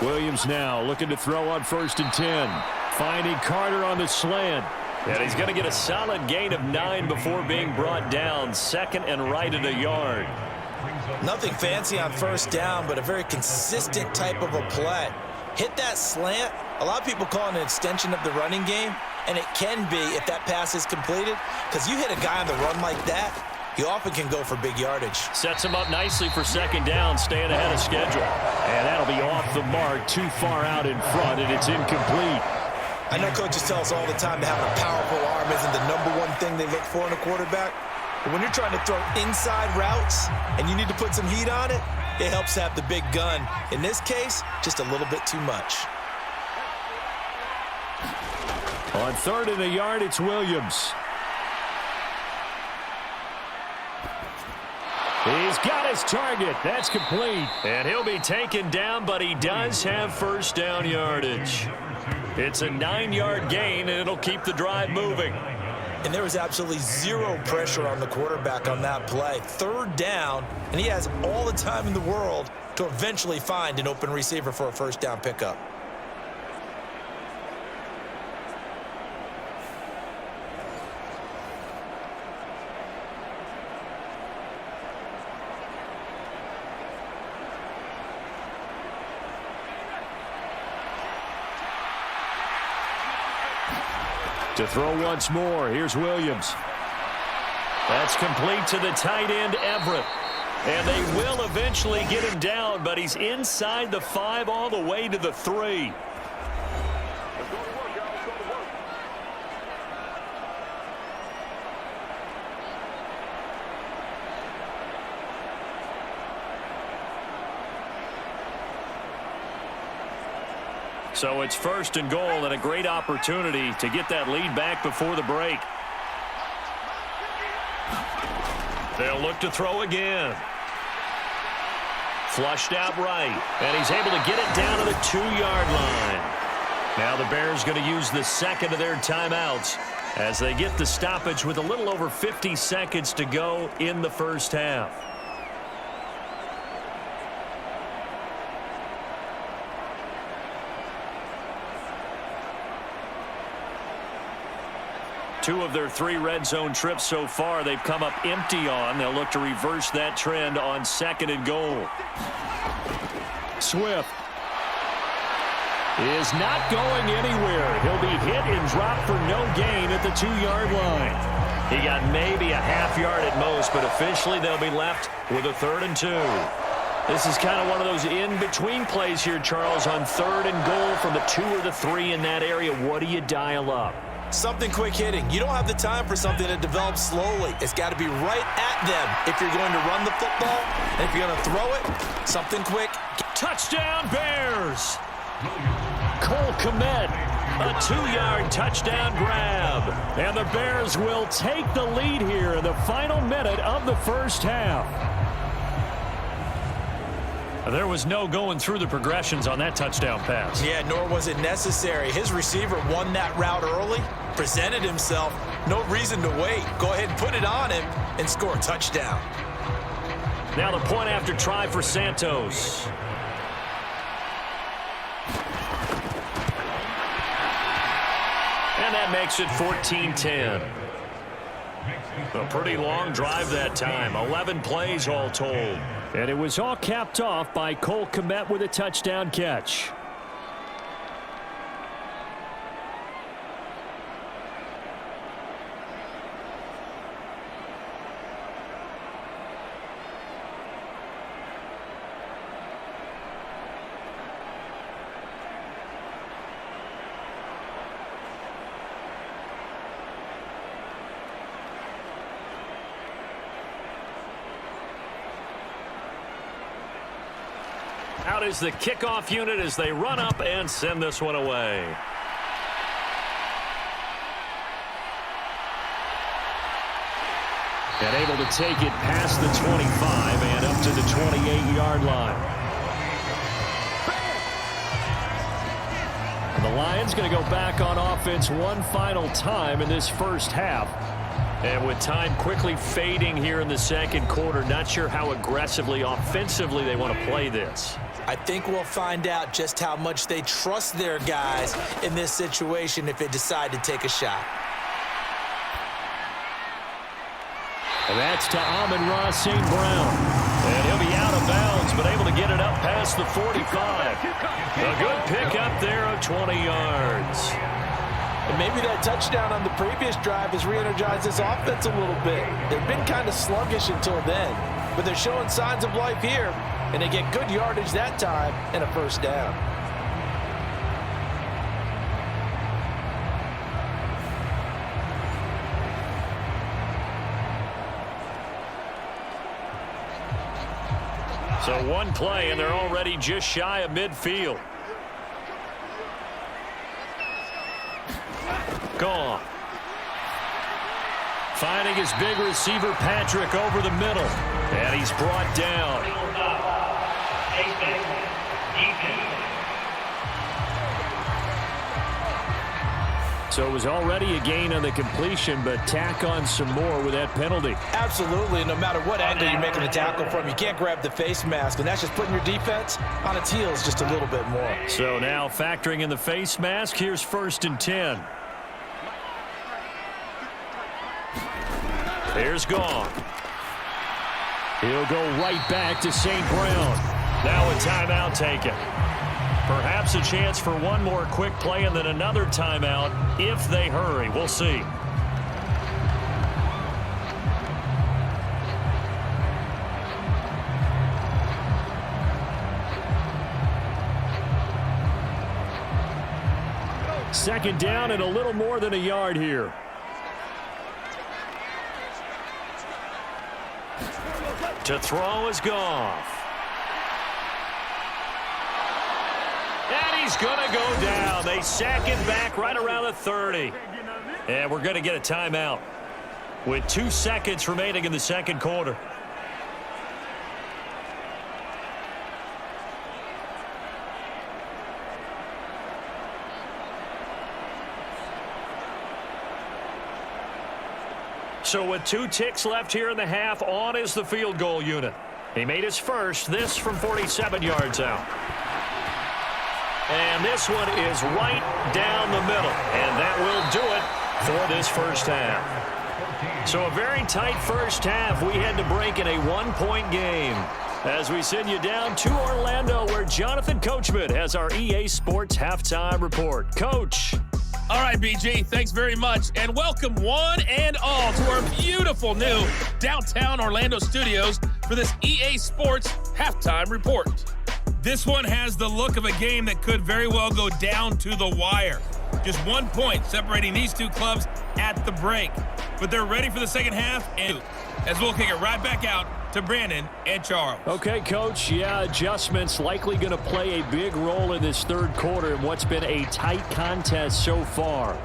Williams now looking to throw on 1st and 10. Finding Carter on the slant. And he's going to get a solid gain of 9 before being brought down. 2nd and right at a yard. Nothing fancy on first down, but a very consistent type of a play. Hit that slant. A lot of people call it an extension of the running game, and it can be if that pass is completed, because you hit a guy on the run like that, he often can go for big yardage. Sets him up nicely for 2nd down, staying ahead of schedule. And that'll be off the mark, too far out in front, and it's incomplete. I know coaches tell us all the time that having a powerful arm isn't the #1 thing they look for in a quarterback. But when you're trying to throw inside routes and you need to put some heat on it, it helps have the big gun. In this case, just a little bit too much. On 3rd and a yard, it's Williams. He's got his target. That's complete. And he'll be taken down, but he does have first down yardage. It's a 9-yard gain, and it'll keep the drive moving. And there was absolutely zero pressure on the quarterback on that play. 3rd down, and he has all the time in the world to eventually find an open receiver for a first down pickup. To throw once more, here's Williams. That's complete to the tight end, Everett. And they will eventually get him down, but he's inside the 5 all the way to the 3. So it's 1st and goal, and a great opportunity to get that lead back before the break. They'll look to throw again. Flushed out right, and he's able to get it down to the 2-yard line. Now the Bears going to use the 2nd of their timeouts as they get the stoppage with a little over 50 seconds to go in the first half. Two of their 3 red zone trips so far, they've come up empty on. They'll look to reverse that trend on 2nd and goal. Swift is not going anywhere. He'll be hit and dropped for no gain at the 2-yard line. He got maybe a half yard at most, but officially they'll be left with a 3rd and 2. This is kind of one of those in-between plays here, Charles, on 3rd and goal from the 2 or the 3 in that area. What do you dial up? Something quick hitting. You don't have the time for something that develops slowly. It's got to be right at them if you're going to run the football. And if you're going to throw it, something quick. Touchdown, Bears! Cole Kmet, a 2-yard touchdown grab. And the Bears will take the lead here in the final minute of the first half. There was no going through the progressions on that touchdown pass. Yeah, nor was it necessary. His receiver won that route early, presented himself. No reason to wait. Go ahead and put it on him and score a touchdown. Now the point after try for Santos. And that makes it 14-10. A pretty long drive that time. 11 plays all told. And it was all capped off by Cole Kmet with a touchdown catch. Out is the kickoff unit as they run up and send this one away. And able to take it past the 25 and up to the 28-yard line. And the Lions going to go back on offense one final time in this first half. And with time quickly fading here in the second quarter, not sure how aggressively, offensively they want to play this. I think we'll find out just how much they trust their guys in this situation if they decide to take a shot. And that's to Amon-Ra St. Brown. And he'll be out of bounds, but able to get it up past the 45. A good pickup there of 20 yards. And maybe that touchdown on the previous drive has re-energized this offense a little bit. They've been kind of sluggish until then, but they're showing signs of life here, and they get good yardage that time and a first down. So one play, and they're already just shy of midfield. Gone. Finding his big receiver, Patrick, over the middle. And he's brought down. So it was already a gain on the completion, but tack on some more with that penalty. Absolutely. No matter what angle you're making the tackle from, you can't grab the face mask, and that's just putting your defense on its heels just a little bit more. So now factoring in the face mask, here's 1st and 10. Here's Gone. He'll go right back to St. Brown. Now a timeout taken. Perhaps a chance for one more quick play and then another timeout if they hurry. We'll see. Second down and a little more than a yard here. To throw is Goff. And he's going to go down. They sack it back right around the 30. And we're going to get a timeout with 2 seconds remaining in the second quarter. So with 2 ticks left here in the half, on is the field goal unit. He made his first, this from 47 yards out. And this one is right down the middle. And that will do it for this first half. So a very tight first half. We had to break in a 1-point game as we send you down to Orlando, where Jonathan Coachman has our EA Sports Halftime Report. Coach. All right, BG, thanks very much, and welcome one and all to our beautiful new downtown Orlando studios for this EA Sports Halftime Report. This one has the look of a game that could very well go down to the wire. Just 1 point separating these two clubs at the break. But they're ready for the second half, and as we'll kick it right back out to Brandon and Charles. Okay, Coach. Yeah, adjustments likely going to play a big role in this third quarter in what's been a tight contest so far.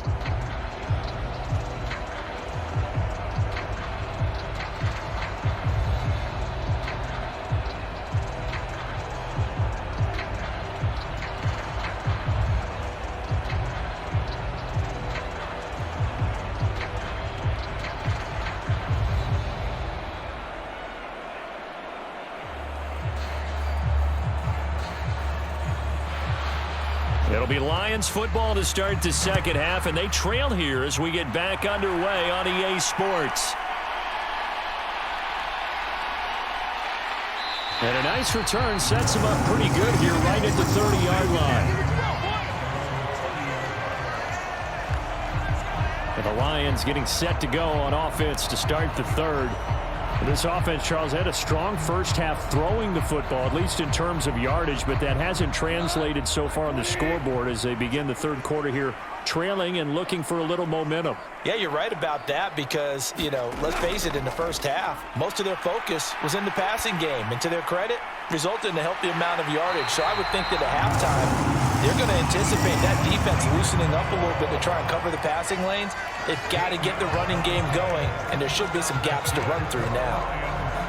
It'll be Lions football to start the second half, and they trail here as we get back underway on EA Sports. And a nice return sets them up pretty good here right at the 30-yard line. And the Lions getting set to go on offense to start the third. This offense, Charles, had a strong first half throwing the football, at least in terms of yardage, but that hasn't translated so far on the scoreboard as they begin the third quarter here, trailing and looking for a little momentum. Yeah, you're right about that because, let's face it, in the first half, most of their focus was in the passing game. And to their credit, resulted in a healthy amount of yardage. So I would think that at halftime, they're going to anticipate that defense loosening up a little bit to try and cover the passing lanes. They've got to get the running game going, and there should be some gaps to run through now.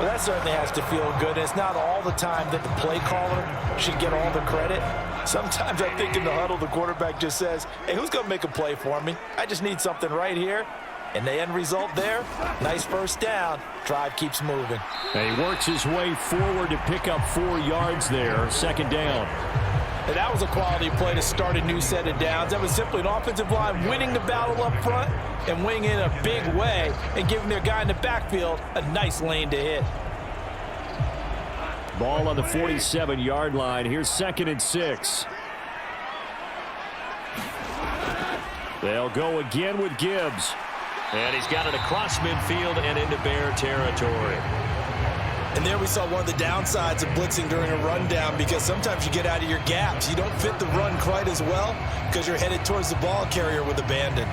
Well, that certainly has to feel good. It's not all the time that the play caller should get all the credit. Sometimes I think in the huddle, the quarterback just says, hey, who's going to make a play for me? I just need something right here. And the end result there, nice first down. Drive keeps moving. And he works his way forward to pick up 4 yards there, second down. And that was a quality play to start a new set of downs. That was simply an offensive line winning the battle up front and winning in a big way and giving their guy in the backfield a nice lane to hit. Ball on the 47-yard line. Here's 2nd and 6. They'll go again with Gibbs. And he's got it across midfield and into Bear territory. And there we saw one of the downsides of blitzing during a rundown because sometimes you get out of your gaps. You don't fit the run quite as well because you're headed towards the ball carrier with abandon.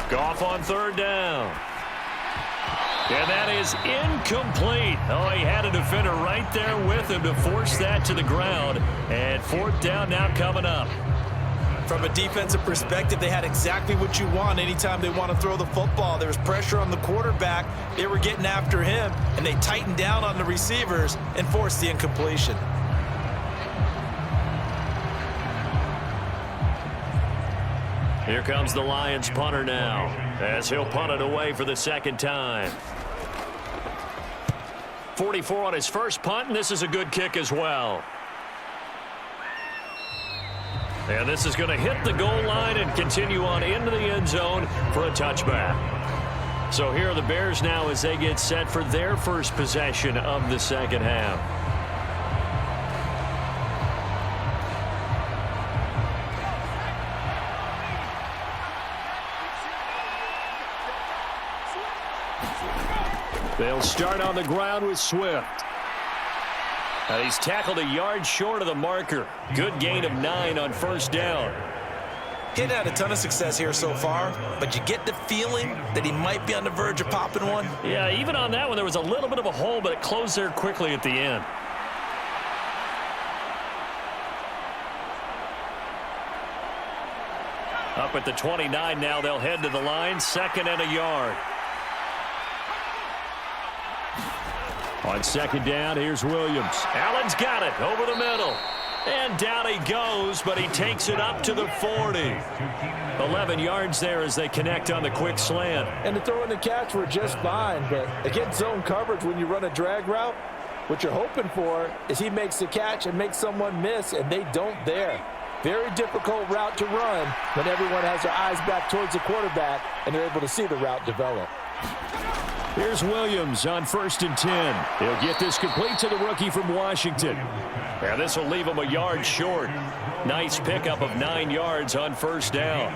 Goff on third down. And that is incomplete. Oh, he had a defender right there with him to force that to the ground. And 4th down now coming up. From a defensive perspective, they had exactly what you want anytime they want to throw the football. There was pressure on the quarterback. They were getting after him, and they tightened down on the receivers and forced the incompletion. Here comes the Lions punter now as he'll punt it away for the second time. 44 on his first punt, and this is a good kick as well. And this is going to hit the goal line and continue on into the end zone for a touchback. So here are the Bears now as they get set for their first possession of the second half. They'll start on the ground with Swift. And he's tackled a yard short of the marker. Good gain of 9 on first down. He hadn't had a ton of success here so far, but you get the feeling that he might be on the verge of popping one. Yeah, even on that one, there was a little bit of a hole, but it closed there quickly at the end. Up at the 29 now, they'll head to the line, 2nd and a yard. On second down, here's Williams. Allen's got it over the middle. And down he goes, but he takes it up to the 40. 11 yards there as they connect on the quick slant. And the throw and the catch were just fine, but against zone coverage when you run a drag route, what you're hoping for is he makes the catch and makes someone miss, and they don't there. Very difficult route to run when everyone has their eyes back towards the quarterback and they're able to see the route develop. Here's Williams on 1st and 10. He'll get this complete to the rookie from Washington. And this will leave him a yard short. Nice pickup of 9 yards on 1st down.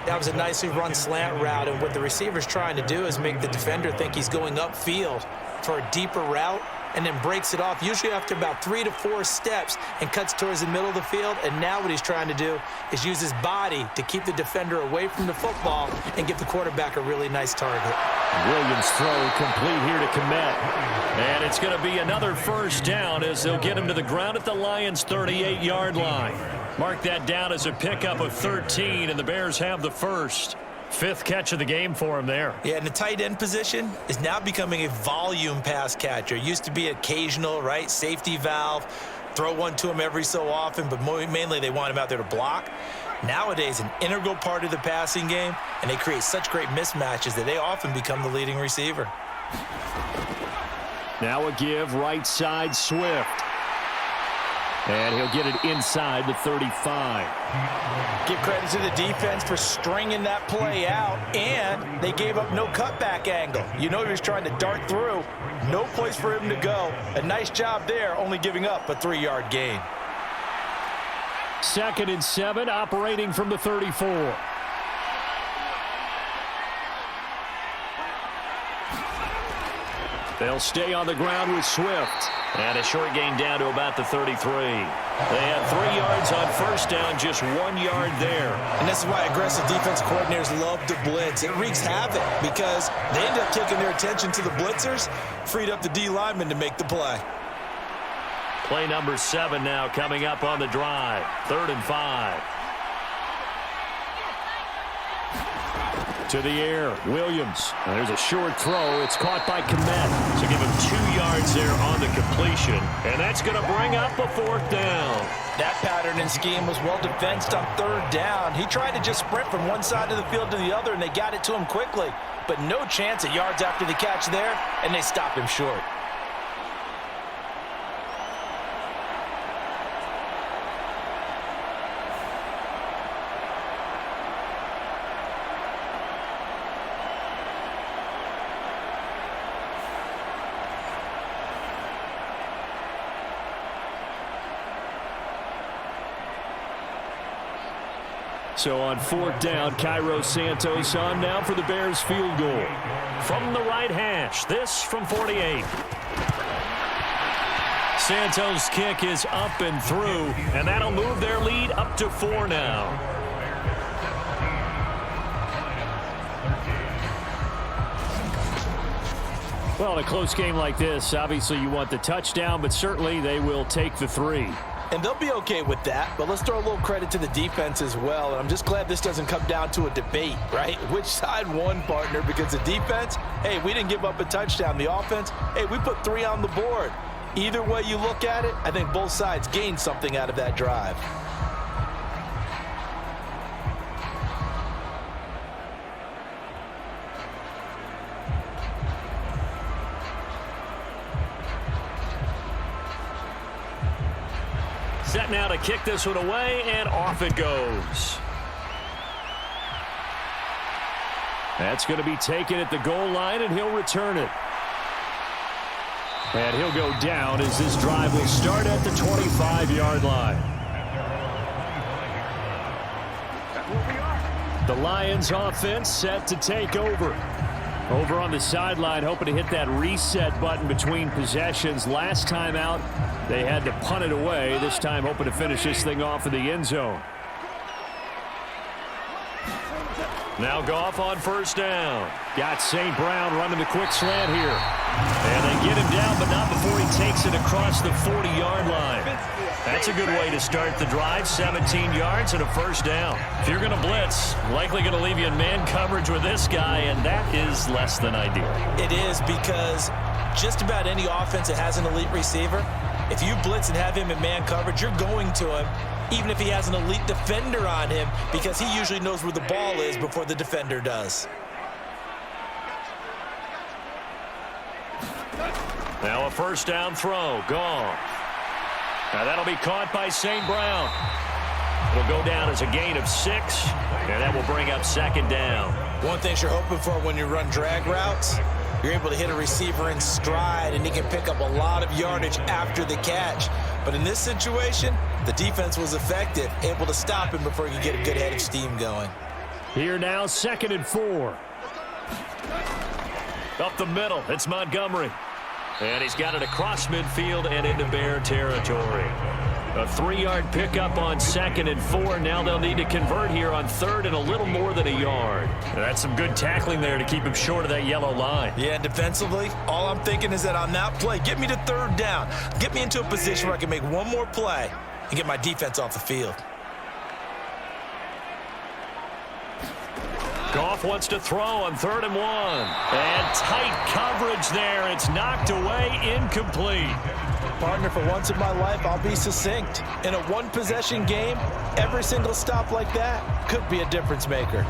That was a nicely run slant route, and what the receiver's trying to do is make the defender think he's going upfield for a deeper route, and then breaks it off, usually after about 3 to 4 steps, and cuts towards the middle of the field. And now what he's trying to do is use his body to keep the defender away from the football and give the quarterback a really nice target. Williams' throw complete here to Kmet. And it's going to be another 1st down as they'll get him to the ground at the Lions' 38-yard line. Mark that down as a pickup of 13, and the Bears have the 1st. 5th catch of the game for him there. Yeah, and the tight end position is now becoming a volume pass catcher. It used to be occasional, right? Safety valve, throw one to him every so often, but mainly they want him out there to block. Nowadays, an integral part of the passing game, and they create such great mismatches that they often become the leading receiver. Now a give right side Swift. And he'll get it inside the 35. Give credit to the defense for stringing that play out, and they gave up no cutback angle. You know he was trying to dart through. No place for him to go. A nice job there, only giving up a 3-yard gain. 2nd and 7, operating from the 34. They'll stay on the ground with Swift. And a short gain down to about the 33. They had 3 yards on 1st down, just 1 yard there. And this is why aggressive defense coordinators love to blitz. It wreaks havoc because they end up taking their attention to the blitzers, freed up the D lineman to make the play. Play number 7 now coming up on the drive. 3rd and 5. To the air, Williams. And there's a short throw. It's caught by Kmet. So give him 2 yards there on the completion. And that's going to bring up a 4th down. That pattern and scheme was well defensed on 3rd down. He tried to just sprint from one side of the field to the other, and they got it to him quickly. But no chance at yards after the catch there, and they stopped him short. So on 4th down, Cairo Santos on now for the Bears field goal. From the right hash, this from 48. Santos' kick is up and through, and that'll move their lead up to 4 now. Well, in a close game like this, obviously you want the touchdown, but certainly they will take the 3. And they'll be okay with that, but let's throw a little credit to the defense as well. And I'm just glad this doesn't come down to a debate, right? Which side won, partner? Because the defense, hey, we didn't give up a touchdown. The offense, hey, we put 3 on the board. Either way you look at it, I think both sides gained something out of that drive. Set now to kick this one away, and off it goes. That's going to be taken at the goal line, and he'll return it. And he'll go down as this drive will start at the 25-yard line. The Lions offense set to take over. Over on the sideline, hoping to hit that reset button between possessions. Last time out, they had to punt it away. This time, hoping to finish this thing off in the end zone. Now Goff on 1st down. Got St. Brown running the quick slant here. And they get him down, but not before he takes it across the 40-yard line. That's a good way to start the drive. 17 yards and a 1st down. If you're going to blitz, likely going to leave you in man coverage with this guy, and that is less than ideal. It is, because just about any offense that has an elite receiver, if you blitz and have him in man coverage, you're going to him, even if he has an elite defender on him, because he usually knows where the ball is before the defender does. Now a 1st down throw. Gone. Now that'll be caught by St. Brown. It'll go down as a gain of 6, and that will bring up 2nd down. One thing you're hoping for when you run drag routes, you're able to hit a receiver in stride, and he can pick up a lot of yardage after the catch. But in this situation, the defense was effective, able to stop him before he could get a good head of steam going. Here now, 2nd and 4. Up the middle, it's Montgomery. And he's got it across midfield and into Bear territory. A 3-yard pickup on 2nd and 4. Now they'll need to convert here on 3rd and a little more than a yard. That's some good tackling there to keep him short of that yellow line. Yeah, defensively, all I'm thinking is that on that play, get me to 3rd down. Get me into a position where I can make one more play and get my defense off the field. Goff wants to throw on 3rd and 1. And tight coverage there. It's knocked away, incomplete. Partner, for once in my life, I'll be succinct. In a one-possession game, every single stop like that could be a difference maker.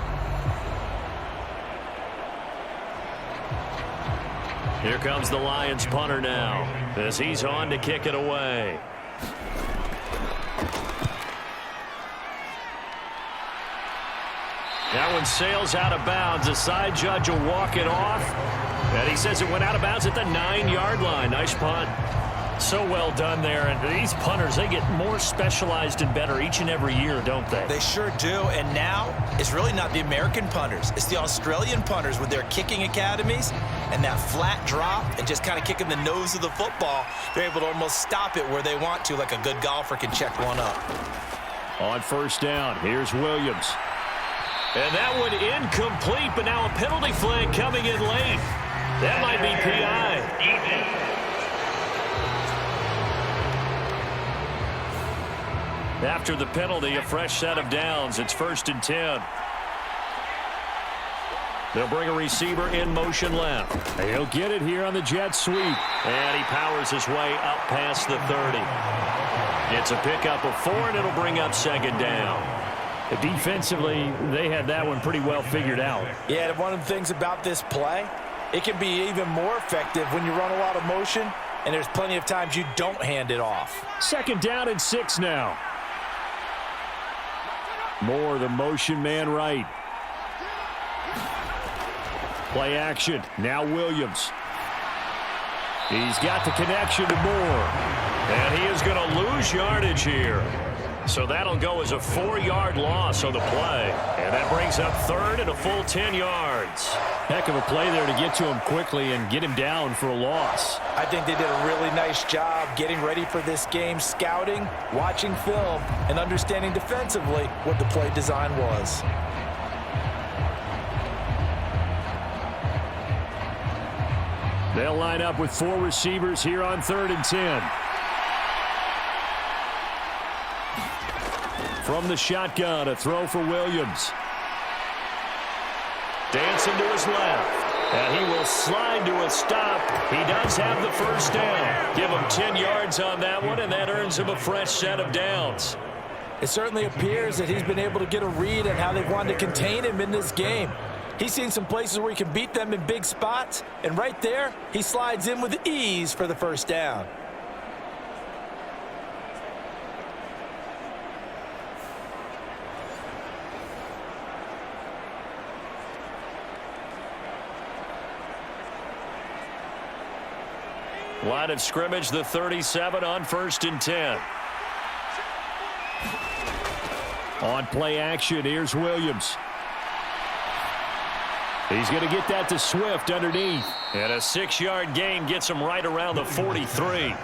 Here comes the Lions punter now as he's on to kick it away. That one sails out of bounds. The side judge will walk it off. And he says it went out of bounds at the 9-yard line. Nice punt. So well done there. And these punters, they get more specialized and better each and every year, don't they? They sure do. And now it's really not the American punters. It's the Australian punters with their kicking academies and that flat drop and just kind of kicking the nose of the football. They're able to almost stop it where they want to, like a good golfer can check one up. On 1st down, here's Williams. And that one incomplete, but now a penalty flag coming in late. That might be PI. After the penalty, a fresh set of downs. It's 1st and 10. They'll bring a receiver in motion left. He'll get it here on the jet sweep. And he powers his way up past the 30. It's a pickup of 4, and it'll bring up 2nd down. Defensively, they had that one pretty well figured out. Yeah, one of the things about this play, it can be even more effective when you run a lot of motion, and there's plenty of times you don't hand it off. 2nd down and 6 now. Moore, the motion man right. Play action. Now Williams. He's got the connection to Moore. And he is going to lose yardage here. So that'll go as a 4-yard loss on the play. And that brings up 3rd and a full 10 yards. Heck of a play there to get to him quickly and get him down for a loss. I think they did a really nice job getting ready for this game, scouting, watching film, and understanding defensively what the play design was. They'll line up with 4 receivers here on 3rd and 10. From the shotgun, a throw for Williams. Dancing to his left. And he will slide to a stop. He does have the 1st down. Give him 10 yards on that one, and that earns him a fresh set of downs. It certainly appears that he's been able to get a read on how they've wanted to contain him in this game. He's seen some places where he can beat them in big spots, and right there, he slides in with ease for the 1st down. Line of scrimmage, the 37 on 1st and 10. On play action, here's Williams. He's going to get that to Swift underneath. And a 6-yard gain gets him right around the 43.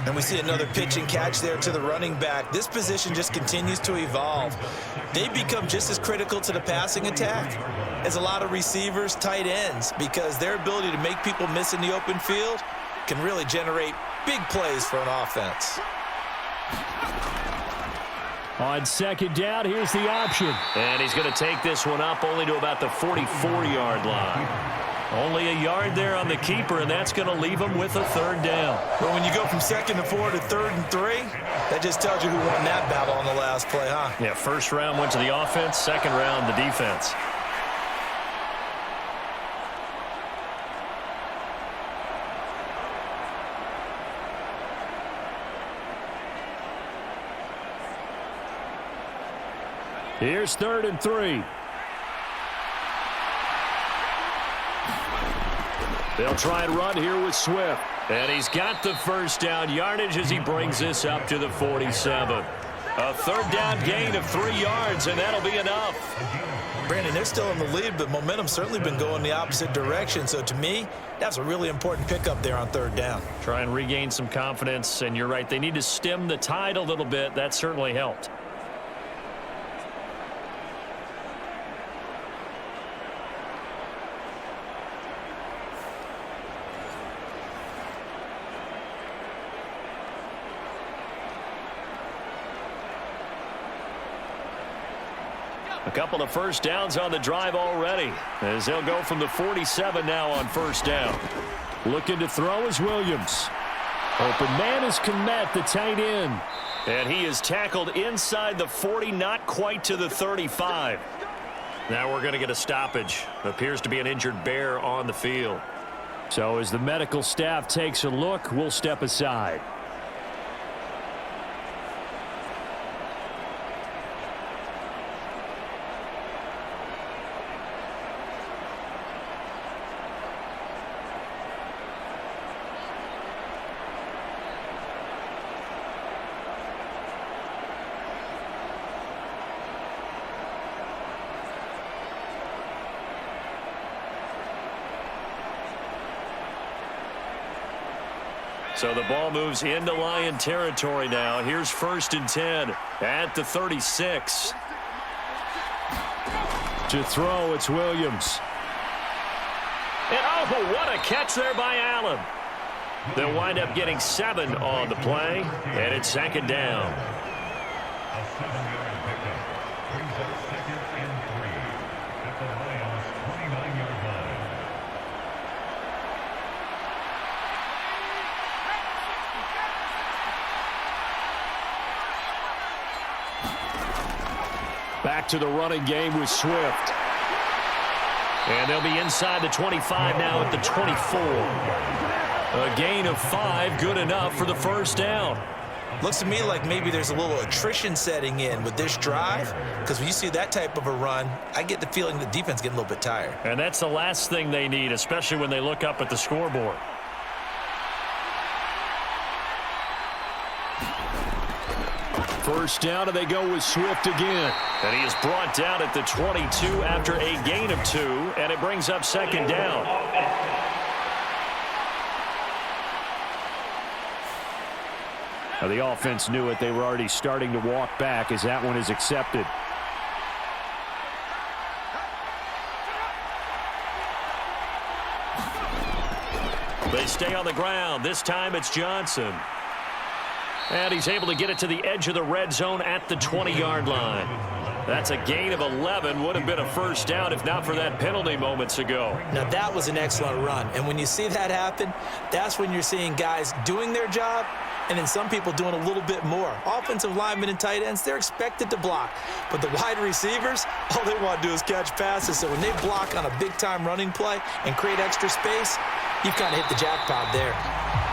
And we see another pitch and catch there to the running back. This position just continues to evolve. They become just as critical to the passing attack as a lot of receivers, tight ends, because their ability to make people miss in the open field can really generate big plays for an offense. On 2nd down, here's the option. And he's going to take this one up only to about the 44-yard line. Only a yard there on the keeper, and that's going to leave him with a 3rd down. But when you go from 2nd and 4 to 3rd and 3, that just tells you who won that battle on the last play, huh? Yeah, 1st round went to the offense, 2nd round the defense. Here's 3rd and 3. They'll try and run here with Swift. And he's got the first down yardage as he brings this up to the 47. A third down gain of 3 yards, and that'll be enough. Brandon, they're still in the lead, but momentum's certainly been going the opposite direction. So to me, that's a really important pickup there on third down. Try and regain some confidence, and you're right. They need to stem the tide a little bit. That certainly helped. A couple of first downs on the drive already, as they'll go from the 47 now on first down. Looking to throw is Williams. Open man is Kmet, the tight end. And he is tackled inside the 40, not quite to the 35. Now we're going to get a stoppage. Appears to be an injured bear on the field. So as the medical staff takes a look, we'll step aside. So the ball moves into Lion territory now. Here's 1st and 10 at the 36. To throw, it's Williams. And oh, what a catch there by Allen. They'll wind up getting 7 on the play, and it's 2nd down. Back to the running game with Swift. And they'll be inside the 25 now at the 24. A gain of 5, good enough for the first down. Looks to me like maybe there's a little attrition setting in with this drive, because when you see that type of a run, I get the feeling the defense getting a little bit tired. And that's the last thing they need, especially when they look up at the scoreboard. First down, and they go with Swift again. And he is brought down at the 22 after a gain of 2, and it brings up 2nd down. Now the offense knew it. They were already starting to walk back as that one is accepted. They stay on the ground. This time it's Johnson. And he's able to get it to the edge of the red zone at the 20-yard line. That's a gain of 11. Would have been a first down if not for that penalty moments ago. Now, that was an excellent run. And when you see that happen, that's when you're seeing guys doing their job and then some people doing a little bit more. Offensive linemen and tight ends, they're expected to block. But the wide receivers, all they want to do is catch passes. So when they block on a big-time running play and create extra space, you've kind of hit the jackpot there.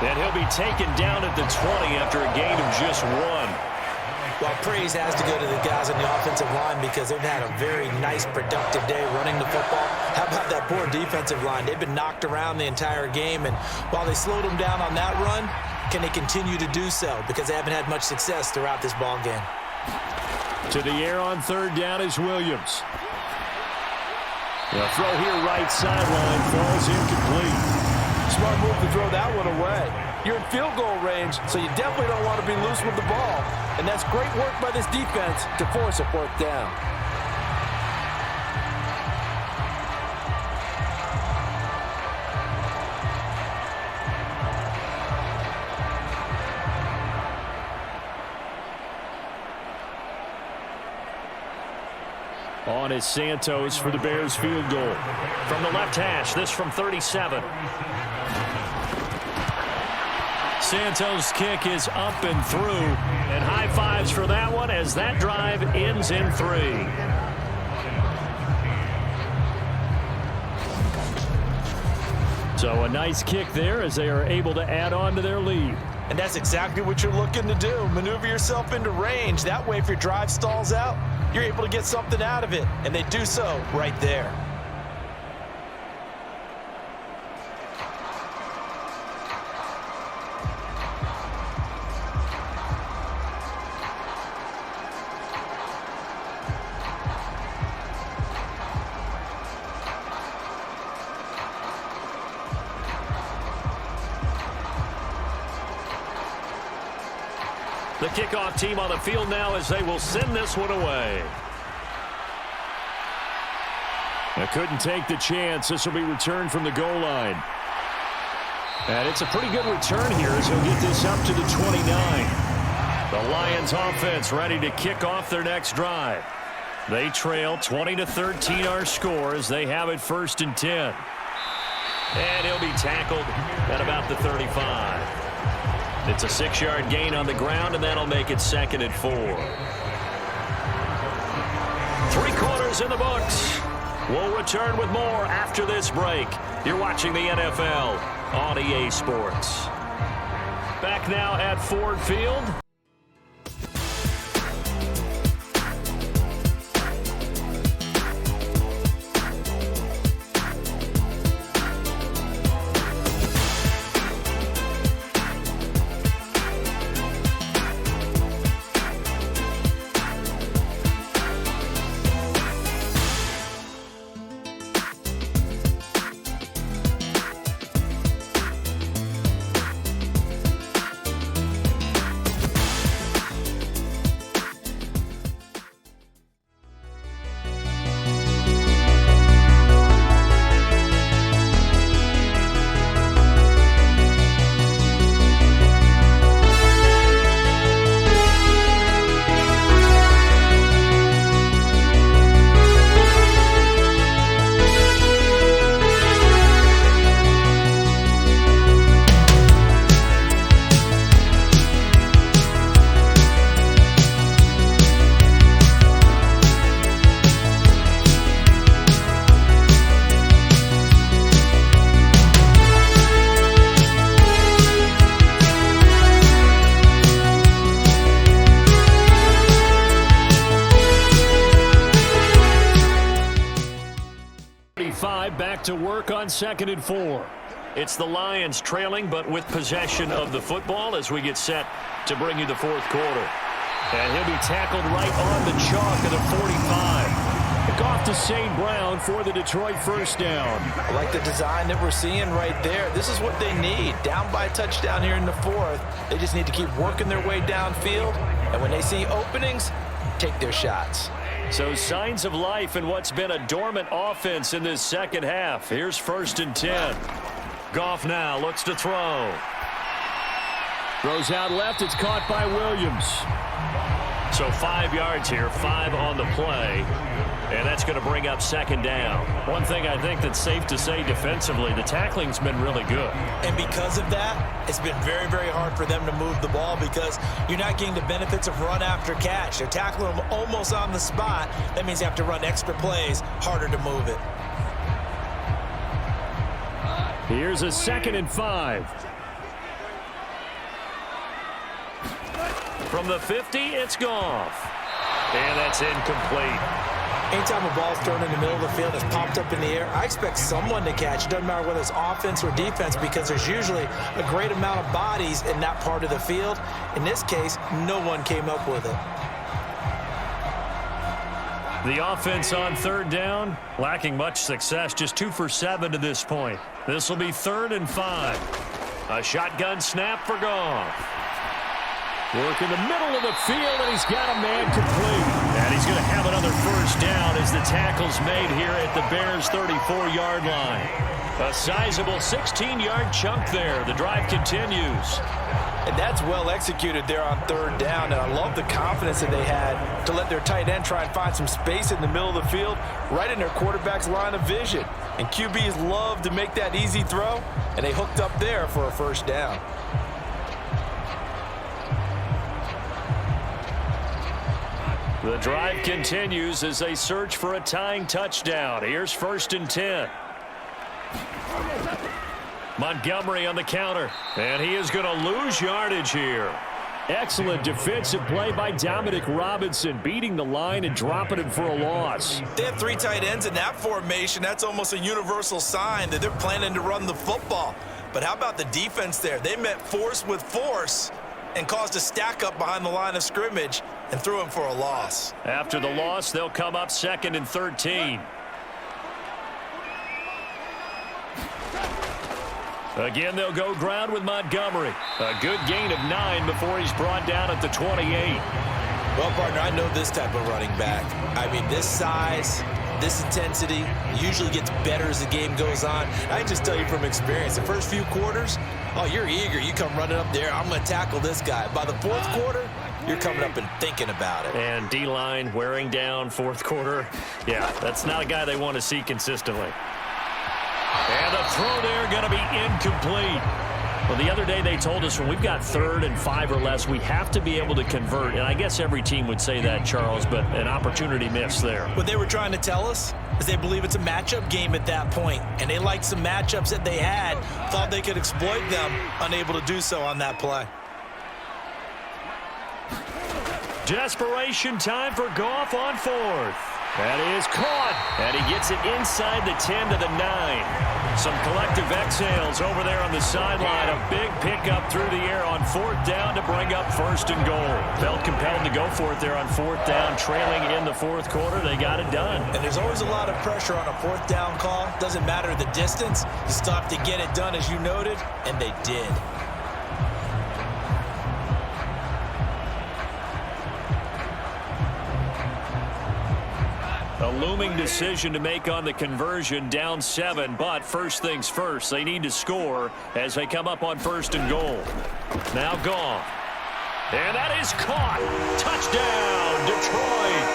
And he'll be taken down at the 20 after a gain of just 1. Well, praise has to go to the guys on the offensive line because they've had a very nice, productive day running the football. How about that poor defensive line? They've been knocked around the entire game, and while they slowed them down on that run, can they continue to do so? Because they haven't had much success throughout this ball game. To the air on third down is Williams. The throw here right sideline falls incomplete. Smart move to throw that one away. You're in field goal range, so you definitely don't want to be loose with the ball. And that's great work by this defense to force a fourth down. On is Santos for the Bears field goal. From the left hash, this from 37. Santos' kick is up and through, and high fives for that one as that drive ends in 3. So a nice kick there as they are able to add on to their lead. And that's exactly what you're looking to do. Maneuver yourself into range. That way, if your drive stalls out, you're able to get something out of it. And they do so right there. The kickoff team on the field now as they will send this one away. They couldn't take the chance. This will be returned from the goal line. And it's a pretty good return here as he'll get this up to the 29. The Lions offense ready to kick off their next drive. They trail 20-13 our score as they have it 1st and 10. And he'll be tackled at about the 35. It's a 6-yard gain on the ground, and that'll make it 2nd and 4. 3 quarters in the books. We'll return with more after this break. You're watching the NFL on EA Sports. Back now at Ford Field. Back to work on 2nd and 4. It's the Lions trailing, but with possession of the football as we get set to bring you the 4th quarter. And he'll be tackled right on the chalk of the 45. Pick off to St. Brown for the Detroit 1st down. I like the design that we're seeing right there. This is what they need. Down by a touchdown here in the 4th. They just need to keep working their way downfield. And when they see openings, take their shots. So signs of life in what's been a dormant offense in this 2nd half. Here's 1st and 10. Goff now looks to throw. Throws out left. It's caught by Williams. So 5 yards here, 5 on the play. And that's going to bring up 2nd down. One thing I think that's safe to say defensively, the tackling's been really good. And because of that, it's been very, very hard for them to move the ball because you're not getting the benefits of run after catch. They're tackling them almost on the spot. That means you have to run extra plays, harder to move it. Here's a 2nd and 5. From the 50, it's Goff. And that's incomplete. Anytime a ball's thrown in the middle of the field, it's popped up in the air, I expect someone to catch. It doesn't matter whether it's offense or defense because there's usually a great amount of bodies in that part of the field. In this case, no one came up with it. The offense on 3rd down, lacking much success, just 2 for 7 to this point. This will be 3rd and 5. A shotgun snap for Goff. Work in the middle of the field, and he's got a man complete. And he's going to have another 1st down as the tackle's made here at the Bears' 34-yard line. A sizable 16-yard chunk there. The drive continues. And that's well executed there on 3rd down. And I love the confidence that they had to let their tight end try and find some space in the middle of the field, right in their quarterback's line of vision. And QBs love to make that easy throw, and they hooked up there for a 1st down. The drive continues as they search for a tying touchdown. Here's 1st and 10. Montgomery on the counter, and he is going to lose yardage here. Excellent defensive play by Dominic Robinson, beating the line and dropping him for a loss. They have 3 tight ends in that formation. That's almost a universal sign that they're planning to run the football. But how about the defense there? They met force with force and caused a stack up behind the line of scrimmage and threw him for a loss. After the loss, they'll come up 2nd and 13. Again, they'll go ground with Montgomery. A good gain of 9 before he's brought down at the 28. Well, partner, I know this type of running back. I mean, this size, this intensity usually gets better as the game goes on. I can just tell you from experience, the first few quarters, oh, you're eager. You come running up there, I'm going to tackle this guy. By the fourth quarter, you're coming up and thinking about it. And D-line wearing down fourth quarter. Yeah, that's not a guy they want to see consistently. And the throw there going to be incomplete. Well, the other day they told us when we've got 3rd and 5 or less, we have to be able to convert. And I guess every team would say that, Charles, but an opportunity missed there. What they were trying to tell us is they believe it's a matchup game at that point. And they liked some matchups that they had, thought they could exploit them, unable to do so on that play. Desperation time for Goff on 4th. That is caught, and he gets it inside the 10 to the 9. Some collective exhales over there on the sideline. A big pickup through the air on 4th down to bring up 1st and goal. Felt compelled to go for it there on 4th down, trailing in the 4th quarter. They got it done. And there's always a lot of pressure on a 4th down call. Doesn't matter the distance. You stop to get it done, as you noted, and they did. A looming decision to make on the conversion, down 7, but first things first, they need to score as they come up on 1st and goal. Now Goff. And that is caught. Touchdown, Detroit.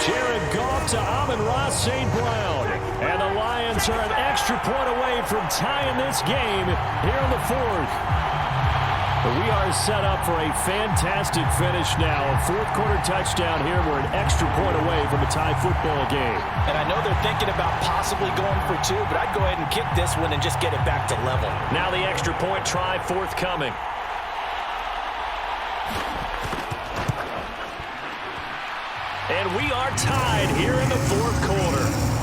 Jared Goff to Amon-Ra St. Brown. And the Lions are an extra point away from tying this game here in the 4th. We are set up for a fantastic finish now. A 4th quarter touchdown here. We're an extra point away from a tie football game. And I know they're thinking about possibly going for 2, but I'd go ahead and kick this one and just get it back to level. Now the extra point try forthcoming. And we are tied here in the 4th quarter.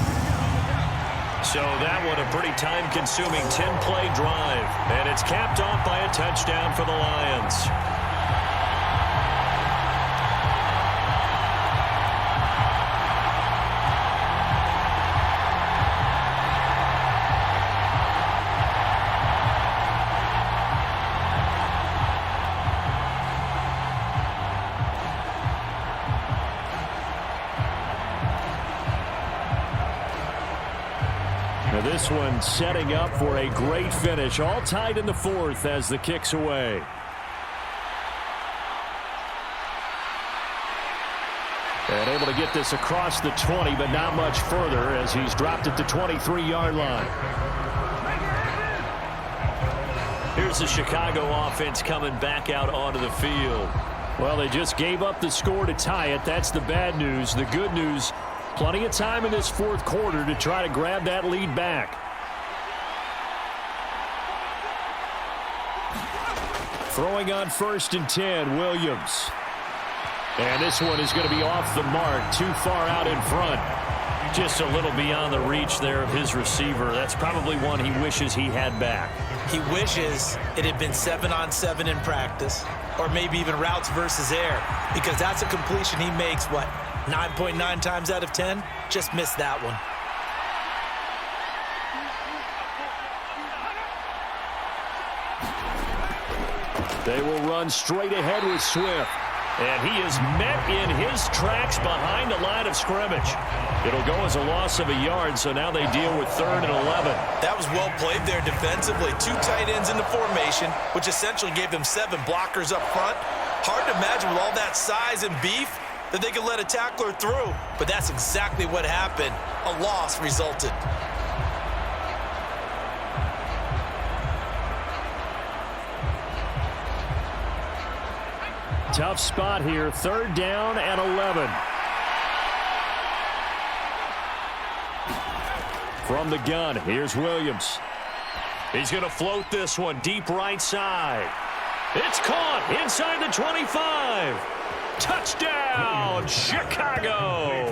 So that one a pretty time-consuming 10-play drive. And it's capped off by a touchdown for the Lions. This one setting up for a great finish. All tied in the 4th as the kick's away. And able to get this across the 20, but not much further as he's dropped at the 23-yard line. Here's the Chicago offense coming back out onto the field. Well, they just gave up the score to tie it. That's the bad news. The good news, plenty of time in this 4th quarter to try to grab that lead back. Throwing on 1st and 10, Williams. And this one is going to be off the mark, too far out in front. Just a little beyond the reach there of his receiver. That's probably one he wishes he had back. He wishes it had been 7-on-7 in practice, or maybe even routes versus air, because that's a completion he makes, 9.9 times out of 10? Just missed that one. They will run straight ahead with Swift. And he is met in his tracks behind the line of scrimmage. It'll go as a loss of a yard, so now they deal with 3rd and 11. That was well played there defensively. 2 tight ends in the formation, which essentially gave them 7 blockers up front. Hard to imagine with all that size and beef that they could let a tackler through. But that's exactly what happened. A loss resulted. Tough spot here, 3rd down and 11. From the gun, here's Williams. He's going to float this one deep right side. It's caught inside the 25. Touchdown, Chicago.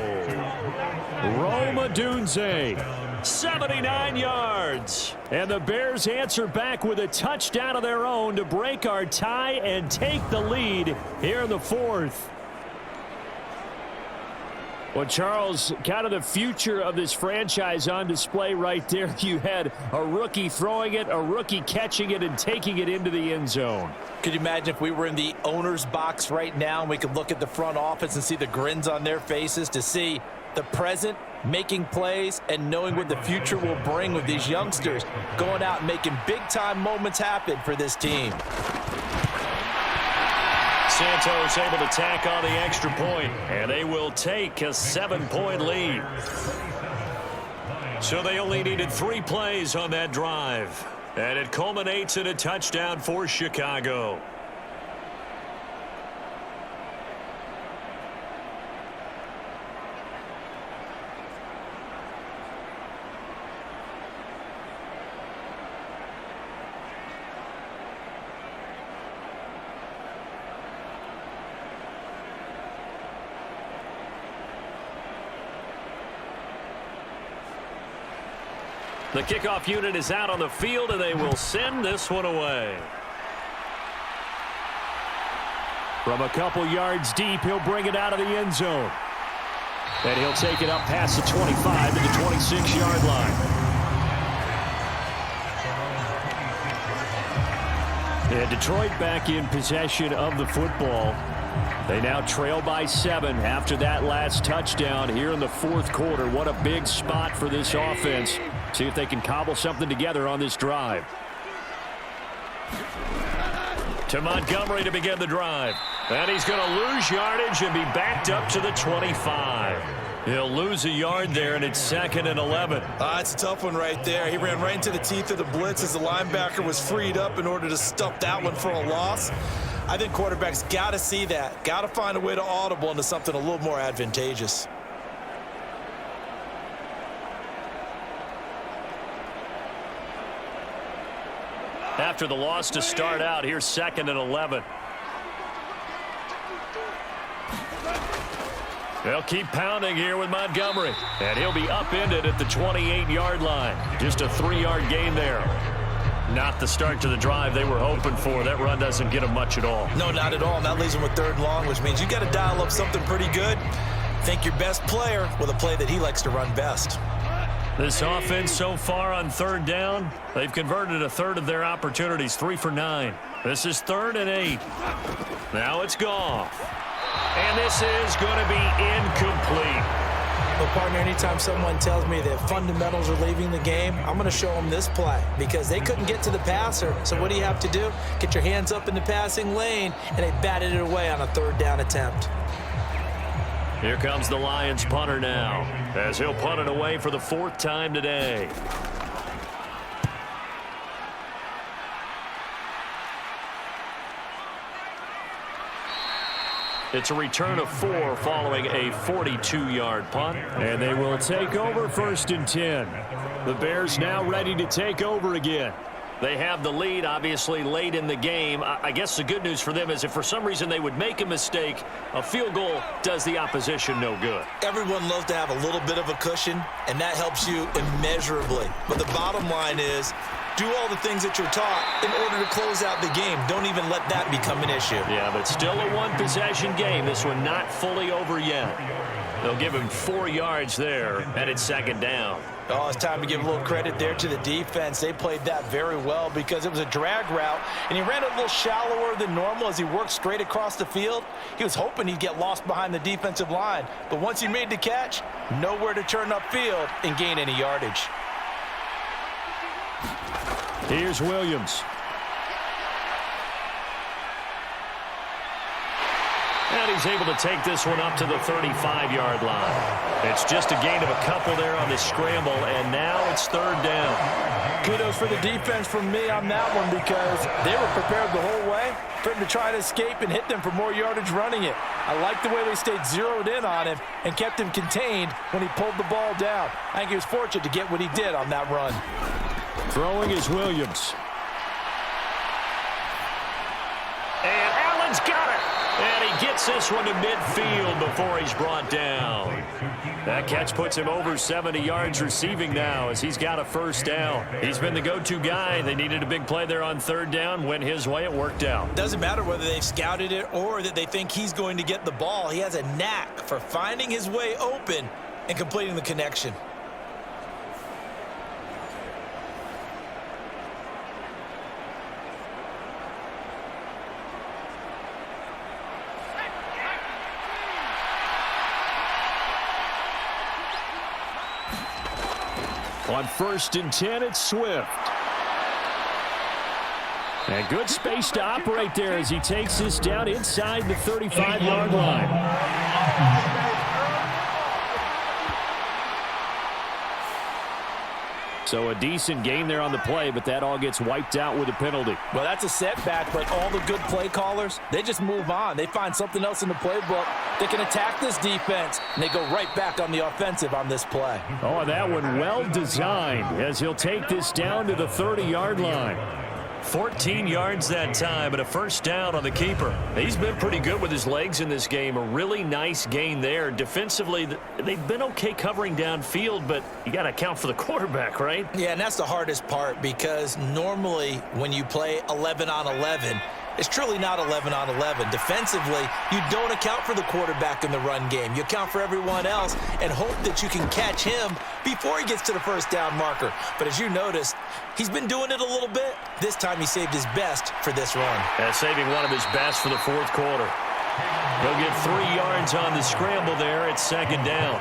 Rome Odunze. 79 yards. And the Bears answer back with a touchdown of their own to break our tie and take the lead here in the 4th. Well, Charles, kind of the future of this franchise on display right there. You had a rookie throwing it, a rookie catching it, and taking it into the end zone. Could you imagine if we were in the owner's box right now and we could look at the front office and see the grins on their faces, to see the present making plays and knowing what the future will bring with these youngsters going out and making big-time moments happen for this team. Santos able to tack on the extra point, and they will take a 7-point lead. So they only needed 3 plays on that drive, and it culminates in a touchdown for Chicago. The kickoff unit is out on the field, and they will send this one away. From a couple yards deep, he'll bring it out of the end zone. And he'll take it up past the 25 to the 26-yard line. And Detroit back in possession of the football. They now trail by 7 after that last touchdown here in the fourth quarter. What a big spot for this offense. See if they can cobble something together on this drive. To Montgomery to begin the drive. And he's going to lose yardage and be backed up to the 25. He'll lose a yard there, and it's 2nd and 11. It's a tough one right there. He ran right into the teeth of the blitz as the linebacker was freed up in order to stuff that one for a loss. I think quarterbacks got to see that. Got to find a way to audible into something a little more advantageous. After the loss to start out, here's 2nd and 11. They'll keep pounding here with Montgomery. And he'll be upended at the 28-yard line. Just a 3-yard gain there. Not the start to the drive they were hoping for. That run doesn't get them much at all. No, not at all. And that leaves them with 3rd and long, which means you got to dial up something pretty good. Think your best player with a play that he likes to run best. This offense so far on 3rd down, they've converted a third of their opportunities, 3 for 9. This is 3rd and 8. Now it's Goff. And this is going to be incomplete. Well, partner, anytime someone tells me that fundamentals are leaving the game, I'm going to show them this play because they couldn't get to the passer. So what do you have to do? Get your hands up in the passing lane, and they batted it away on a 3rd down attempt. Here comes the Lions punter now, as he'll punt it away for the 4th time today. It's a return of 4 following a 42-yard punt, and they will take over 1st and 10. The Bears now ready to take over again. They have the lead, obviously, late in the game. I guess the good news for them is if for some reason they would make a mistake, a field goal does the opposition no good. Everyone loves to have a little bit of a cushion, and that helps you immeasurably. But the bottom line is, do all the things that you're taught in order to close out the game. Don't even let that become an issue. Yeah, but still a one-possession game. This one not fully over yet. They'll give him 4 yards there, and it's 2nd down. Oh, it's time to give a little credit there to the defense. They played that very well because it was a drag route, and he ran a little shallower than normal as he worked straight across the field. He was hoping he'd get lost behind the defensive line, but once he made the catch, nowhere to turn upfield and gain any yardage. Here's Williams. And he's able to take this one up to the 35-yard line. It's just a gain of a couple there on the scramble, and now it's 3rd down. Kudos for the defense from me on that one because they were prepared the whole way for him to try to escape and hit them for more yardage running it. I like the way they stayed zeroed in on him and kept him contained when he pulled the ball down. I think he was fortunate to get what he did on that run. Throwing is Williams. And Allen's got it. And he gets this one to midfield before he's brought down. That catch puts him over 70 yards receiving now as he's got a first down. He's been the go-to guy. They needed a big play there on third down. Went his way. It worked out. Doesn't matter whether they've scouted it or that they think he's going to get the ball. He has a knack for finding his way open and completing the connection. On 1st and 10, it's Swift. And good space to operate there as he takes this down inside the 35-yard line. So a decent gain there on the play, but that all gets wiped out with a penalty. Well, that's a setback, but all the good play callers, they just move on. They find something else in the playbook. They can attack this defense, and they go right back on the offensive on this play. Oh, and that one well designed as he'll take this down to the 30-yard line. 14 yards that time, and a first down on the keeper. He's been pretty good with his legs in this game. A really nice gain there. Defensively, they've been okay covering downfield, but you got to account for the quarterback, right? Yeah, and that's the hardest part because normally when you play 11 on 11, it's truly not 11 on 11. Defensively, you don't account for the quarterback in the run game. You account for everyone else and hope that you can catch him before he gets to the first down marker. But as you noticed, he's been doing it a little bit. This time he saved his best for this run. Saving one of his best for the fourth quarter. He'll get 3 yards on the scramble there. It's second down.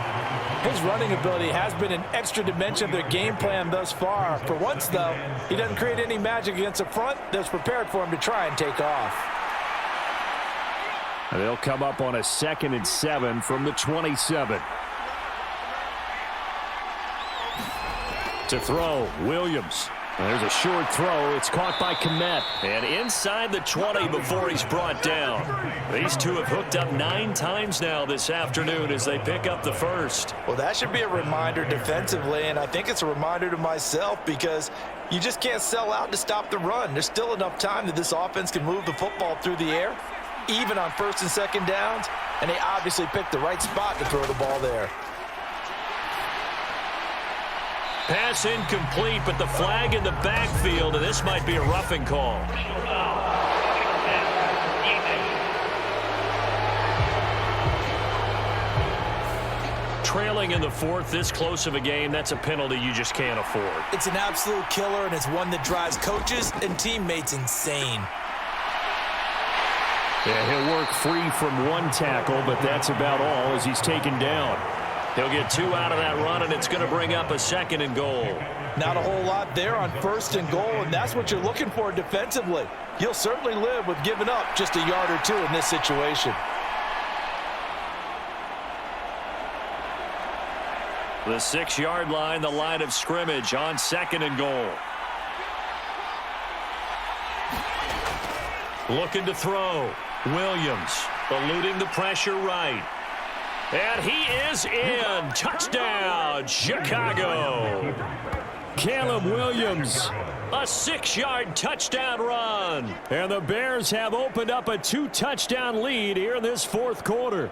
His running ability has been an extra dimension of their game plan thus far. For once, though, he doesn't create any magic against a front that's prepared for him to try and take off. And they'll come up on a 2nd and 7 from the 27. To throw, Williams. There's a short throw. It's caught by Kmet. And inside the 20 before he's brought down. These two have hooked up 9 times now this afternoon as they pick up the first. Well, that should be a reminder defensively, and I think it's a reminder to myself because you just can't sell out to stop the run. There's still enough time that this offense can move the football through the air, even on 1st and 2nd downs, and they obviously picked the right spot to throw the ball there. Pass incomplete, but the flag in the backfield, and this might be a roughing call. Trailing in the 4th, this close of a game, that's a penalty you just can't afford. It's an absolute killer, and it's one that drives coaches and teammates insane. Yeah, he'll work free from 1 tackle, but that's about all as he's taken down. He'll get 2 out of that run, and it's going to bring up a 2nd and goal. Not a whole lot there on 1st and goal, and that's what you're looking for defensively. You'll certainly live with giving up just a yard or 2 in this situation. The 6-yard line, the line of scrimmage on 2nd and goal. Looking to throw. Williams eluding the pressure right. And he is in. Touchdown, Chicago. Caleb Williams, a 6-yard touchdown run. And the Bears have opened up a 2-touchdown lead here in this 4th quarter.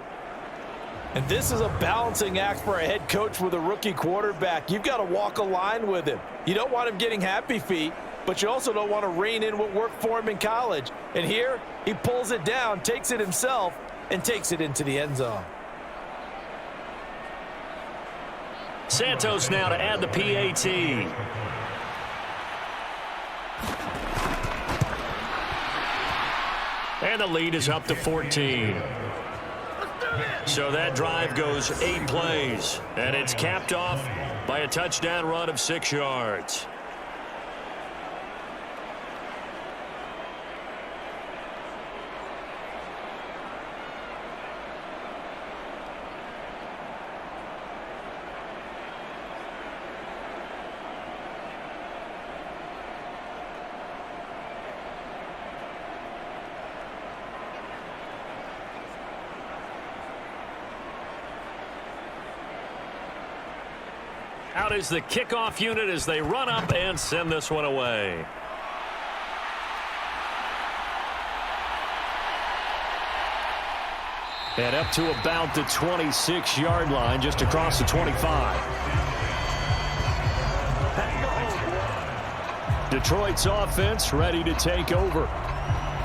And this is a balancing act for a head coach with a rookie quarterback. You've got to walk a line with him. You don't want him getting happy feet, but you also don't want to rein in what worked for him in college. And here, he pulls it down, takes it himself, and takes it into the end zone. Santos now to add the PAT. And the lead is up to 14. So that drive goes 8 plays. And it's capped off by a touchdown run of 6 yards. Out is the kickoff unit as they run up and send this one away. And up to about the 26-yard line, just across the 25. Detroit's offense ready to take over.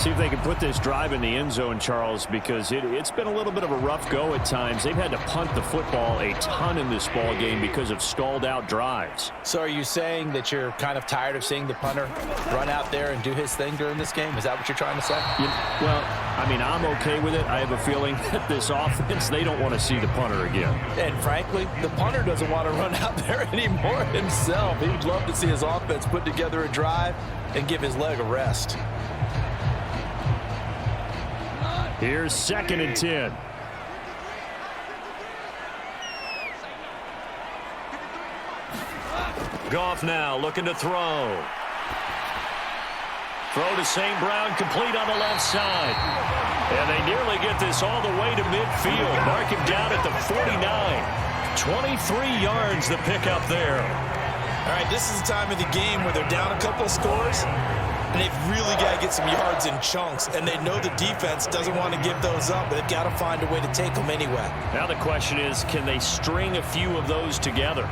See if they can put this drive in the end zone, Charles, because it's been a little bit of a rough go at times. They've had to punt the football a ton in this ball game because of stalled-out drives. So are you saying that you're kind of tired of seeing the punter run out there and do his thing during this game? Is that what you're trying to say? Well, I mean, I'm okay with it. I have a feeling that this offense, they don't want to see the punter again. And frankly, the punter doesn't want to run out there anymore himself. He'd love to see his offense put together a drive and give his leg a rest. Here's 2nd and 10. Goff now looking to throw. Throw to St. Brown, complete on the left side. And they nearly get this all the way to midfield. Mark him down at the 49. 23 yards the pickup there. All right, this is the time of the game where they're down a couple of scores, and they've really got to get some yards in chunks, and they know the defense doesn't want to give those up, but they've got to find a way to take them anyway. Now the question is, can they string a few of those together?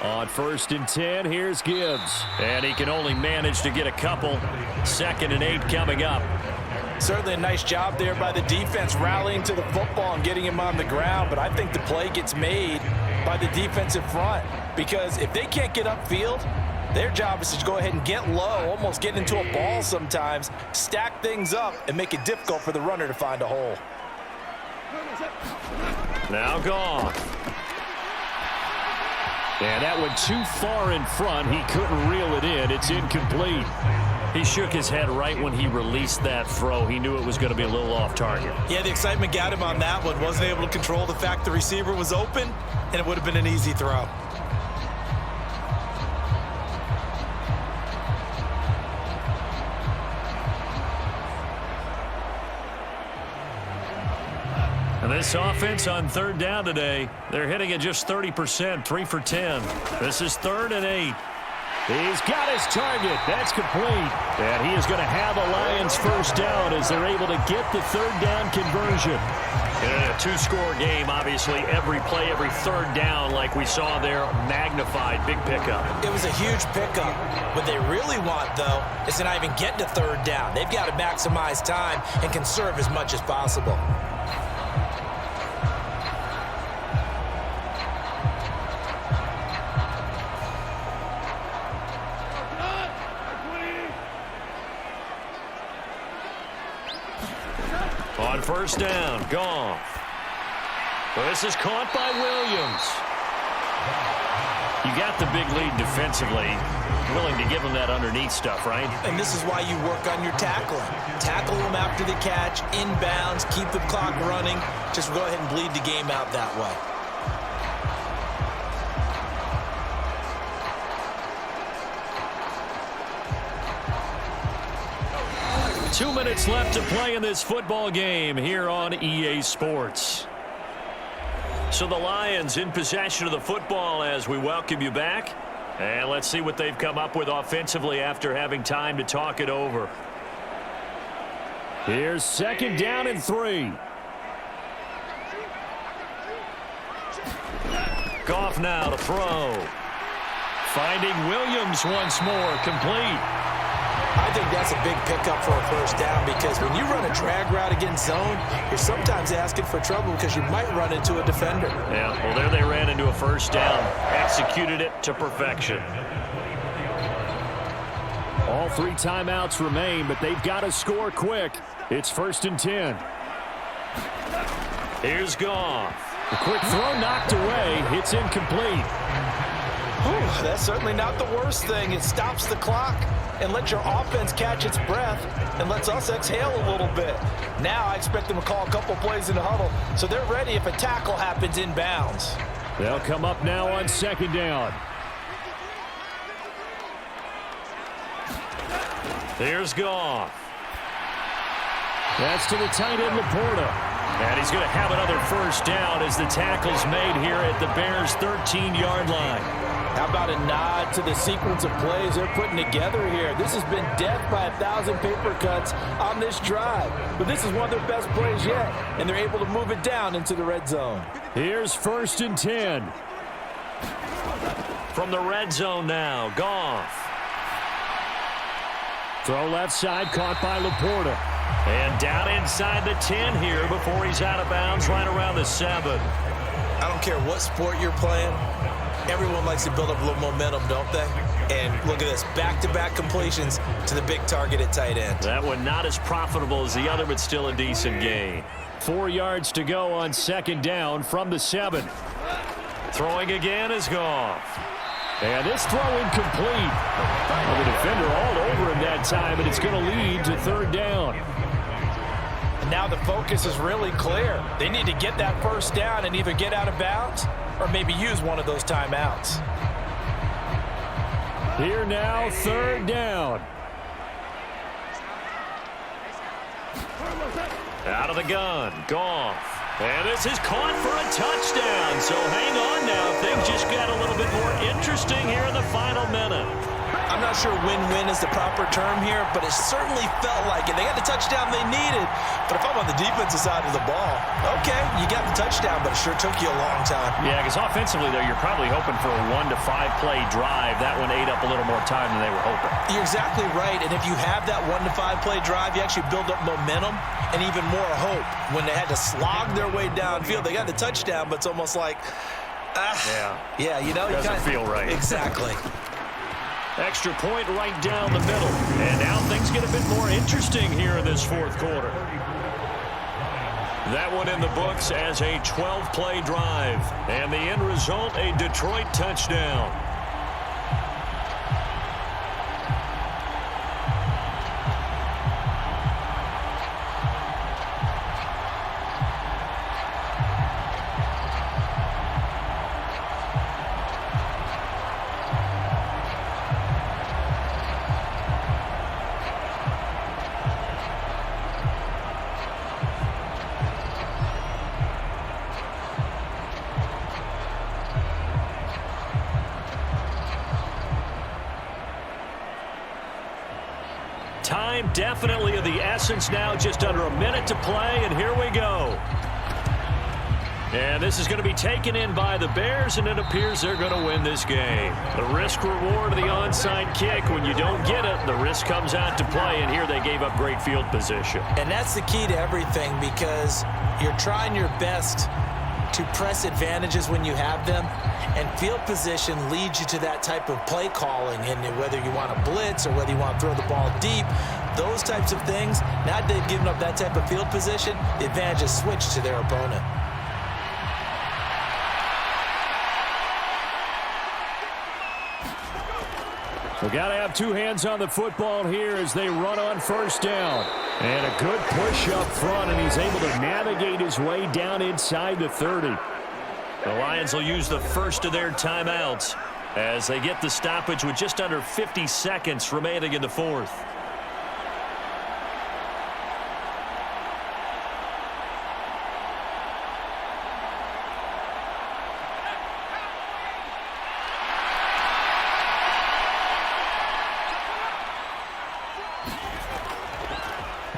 On 1st and 10, here's Gibbs. And he can only manage to get a couple. 2nd and 8 coming up. Certainly a nice job there by the defense rallying to the football and getting him on the ground, but I think the play gets made by the defensive front because if they can't get upfield, their job is to go ahead and get low, almost get into a ball sometimes, stack things up, and make it difficult for the runner to find a hole. Now gone. And that went too far in front. He couldn't reel it in. It's incomplete. He shook his head right when he released that throw. He knew it was going to be a little off target. Yeah, the excitement got him on that one. Wasn't able to control the fact the receiver was open, and it would have been an easy throw. And this offense on 3rd down today, they're hitting at just 30%, 3 for 10. This is 3rd and 8. He's got his target. That's complete. And he is going to have a Lions first down as they're able to get the 3rd down conversion. In a 2-score game, obviously, every play, every 3rd down, like we saw there, magnified. Big pickup. It was a huge pickup. What they really want, though, is to not even get to 3rd down. They've got to maximize time and conserve as much as possible. On 1st down, Goff. This is caught by Williams. You got the big lead defensively. Willing to give them that underneath stuff, right? And this is why you work on your tackling. Tackle them after the catch, inbounds, keep the clock running. Just go ahead and bleed the game out that way. 2 minutes left to play in this football game here on EA Sports. So the Lions in possession of the football as we welcome you back. And let's see what they've come up with offensively after having time to talk it over. Here's 2nd down and 3. Goff now to throw. Finding Williams once more, complete. I think that's a big pickup for a first down because when you run a drag route against zone, you're sometimes asking for trouble because you might run into a defender. Yeah, well, there they ran into a first down. Executed it to perfection. All 3 timeouts remain, but they've got to score quick. It's 1st and 10. Here's Goff. A quick throw knocked away. It's incomplete. Whew, that's certainly not the worst thing. It stops the clock and lets your offense catch its breath and lets us exhale a little bit. Now I expect them to call a couple plays in the huddle so they're ready if a tackle happens inbounds. They'll come up now on 2nd down. Here's Goff. That's to the tight end, Laporta. And he's going to have another first down as the tackle's made here at the Bears' 13-yard line. How about a nod to the sequence of plays they're putting together here? This has been death by 1,000 paper cuts on this drive. But this is one of their best plays yet, and they're able to move it down into the red zone. Here's 1st and 10. From the red zone now, Goff. Throw left side, caught by Laporta. And down inside the 10 here before he's out of bounds right around the 7. I don't care what sport you're playing. Everyone likes to build up a little momentum, don't they? And look at this, back-to-back completions to the big target at tight end. That one not as profitable as the other, but still a decent gain. 4 yards to go on 2nd down from the 7. Throwing again is Goff. And this throw incomplete. Well, the defender all over him that time, and it's going to lead to 3rd down. And now the focus is really clear. They need to get that first down and either get out of bounds or maybe use one of those timeouts. Here now, 3rd down. Out of the gun, Goff. And this is caught for a touchdown. So hang on now. Things just got a little bit more interesting here in the final minute. I'm not sure win-win is the proper term here, but it certainly felt like it. They got the touchdown they needed, but if I'm on the defensive side of the ball, okay, you got the touchdown, but it sure took you a long time. Yeah, because offensively, though, you're probably hoping for a 1 to 5 play drive. That one ate up a little more time than they were hoping. You're exactly right, and if you have that 1 to 5 play drive, you actually build up momentum and even more hope. When they had to slog their way downfield, they got the touchdown, but it's almost like, yeah, you know, doesn't feel right. Exactly. Extra point right down the middle. And now things get a bit more interesting here in this 4th quarter. That one in the books as a 12-play drive. And the end result, a Detroit touchdown. Time definitely of the essence now, just under a minute to play, and here we go. And this is going to be taken in by the Bears, and it appears they're going to win this game. The risk-reward of the onside kick, when you don't get it, the risk comes out to play, and here they gave up great field position. And that's the key to everything, because you're trying your best to press advantages when you have them, and field position leads you to that type of play calling, and whether you want to blitz or whether you want to throw the ball deep, those types of things, now that they've given up that type of field position, the advantage is switched to their opponent. We've got to have 2 hands on the football here as they run on 1st down. And a good push up front, and he's able to navigate his way down inside the 30. The Lions will use the first of their timeouts as they get the stoppage with just under 50 seconds remaining in the 4th.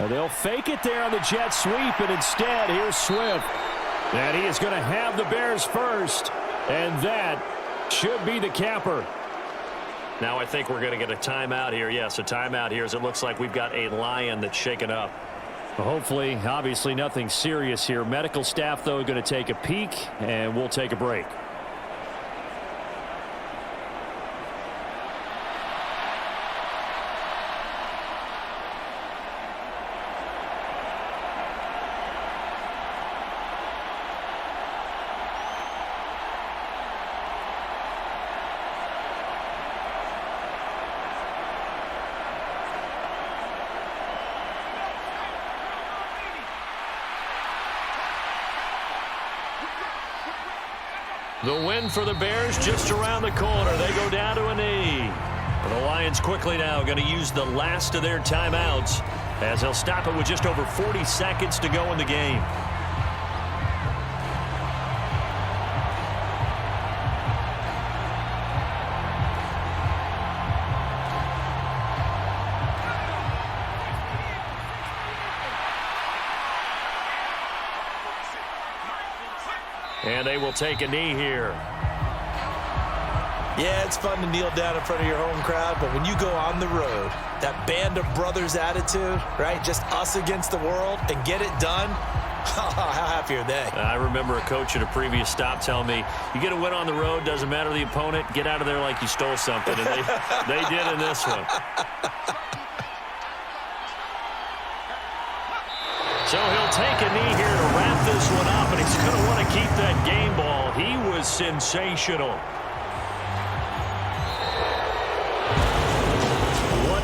They'll fake it there on the jet sweep, and instead, here's Swift. And he is going to have the Bears first, and that should be the capper. Now I think we're going to get a timeout here. Yes, a timeout here as it looks like we've got a Lion that's shaken up. Well, hopefully, obviously nothing serious here. Medical staff, though, going to take a peek, and we'll take a break. The win for the Bears just around the corner. They go down to a knee. The Lions quickly now going to use the last of their timeouts as they'll stop it with just over 40 seconds to go in the game. And they will take a knee here. Yeah, it's fun to kneel down in front of your home crowd, but when you go on the road, that band of brothers attitude, right? Just us against the world and get it done. How happy are they? I remember a coach at a previous stop telling me, you get a win on the road, doesn't matter the opponent, get out of there like you stole something. And they did in this one. So he'll take a knee here to wrap this one up, and he's going to want to keep that game ball. He was sensational.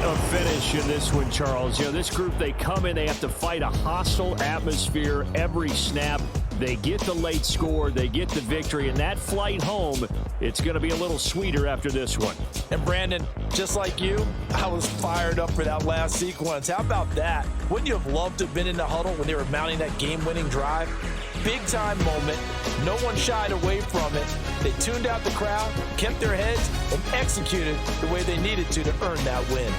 A finish in this one, Charles. You know, this group, they come in, they have to fight a hostile atmosphere every snap. They get the late score, they get the victory, and that flight home, it's going to be a little sweeter after this one. And Brandon, just like you, I was fired up for that last sequence. How about that? Wouldn't you have loved to have been in the huddle when they were mounting that game-winning drive? Big-time moment. No one shied away from it. They tuned out the crowd, kept their heads, and executed the way they needed to earn that win.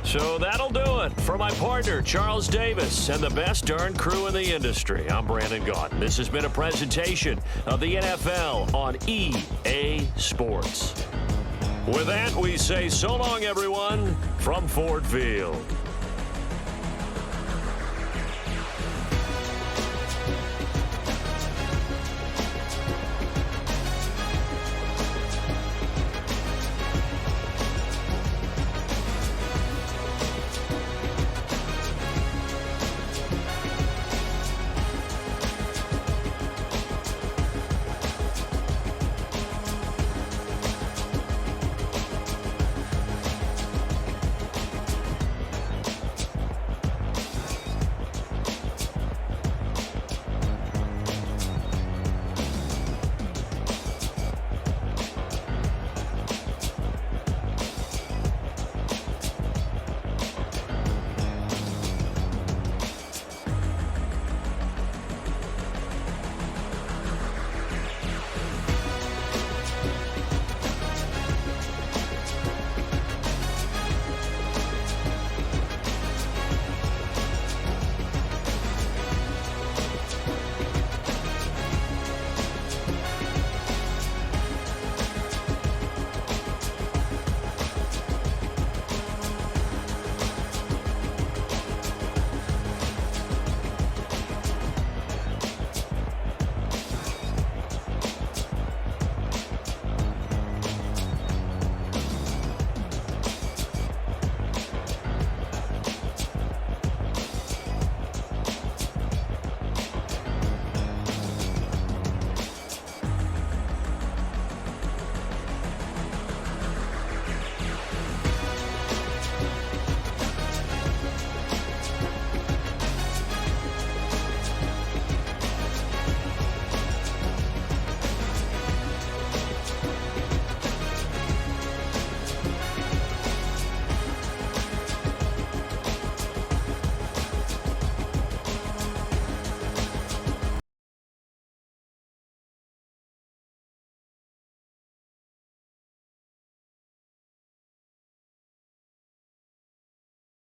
So that'll do it for my partner, Charles Davis, and the best darn crew in the industry. I'm Brandon Gaudin. This has been a presentation of the NFL on EA Sports. With that, we say so long, everyone, from Ford Field.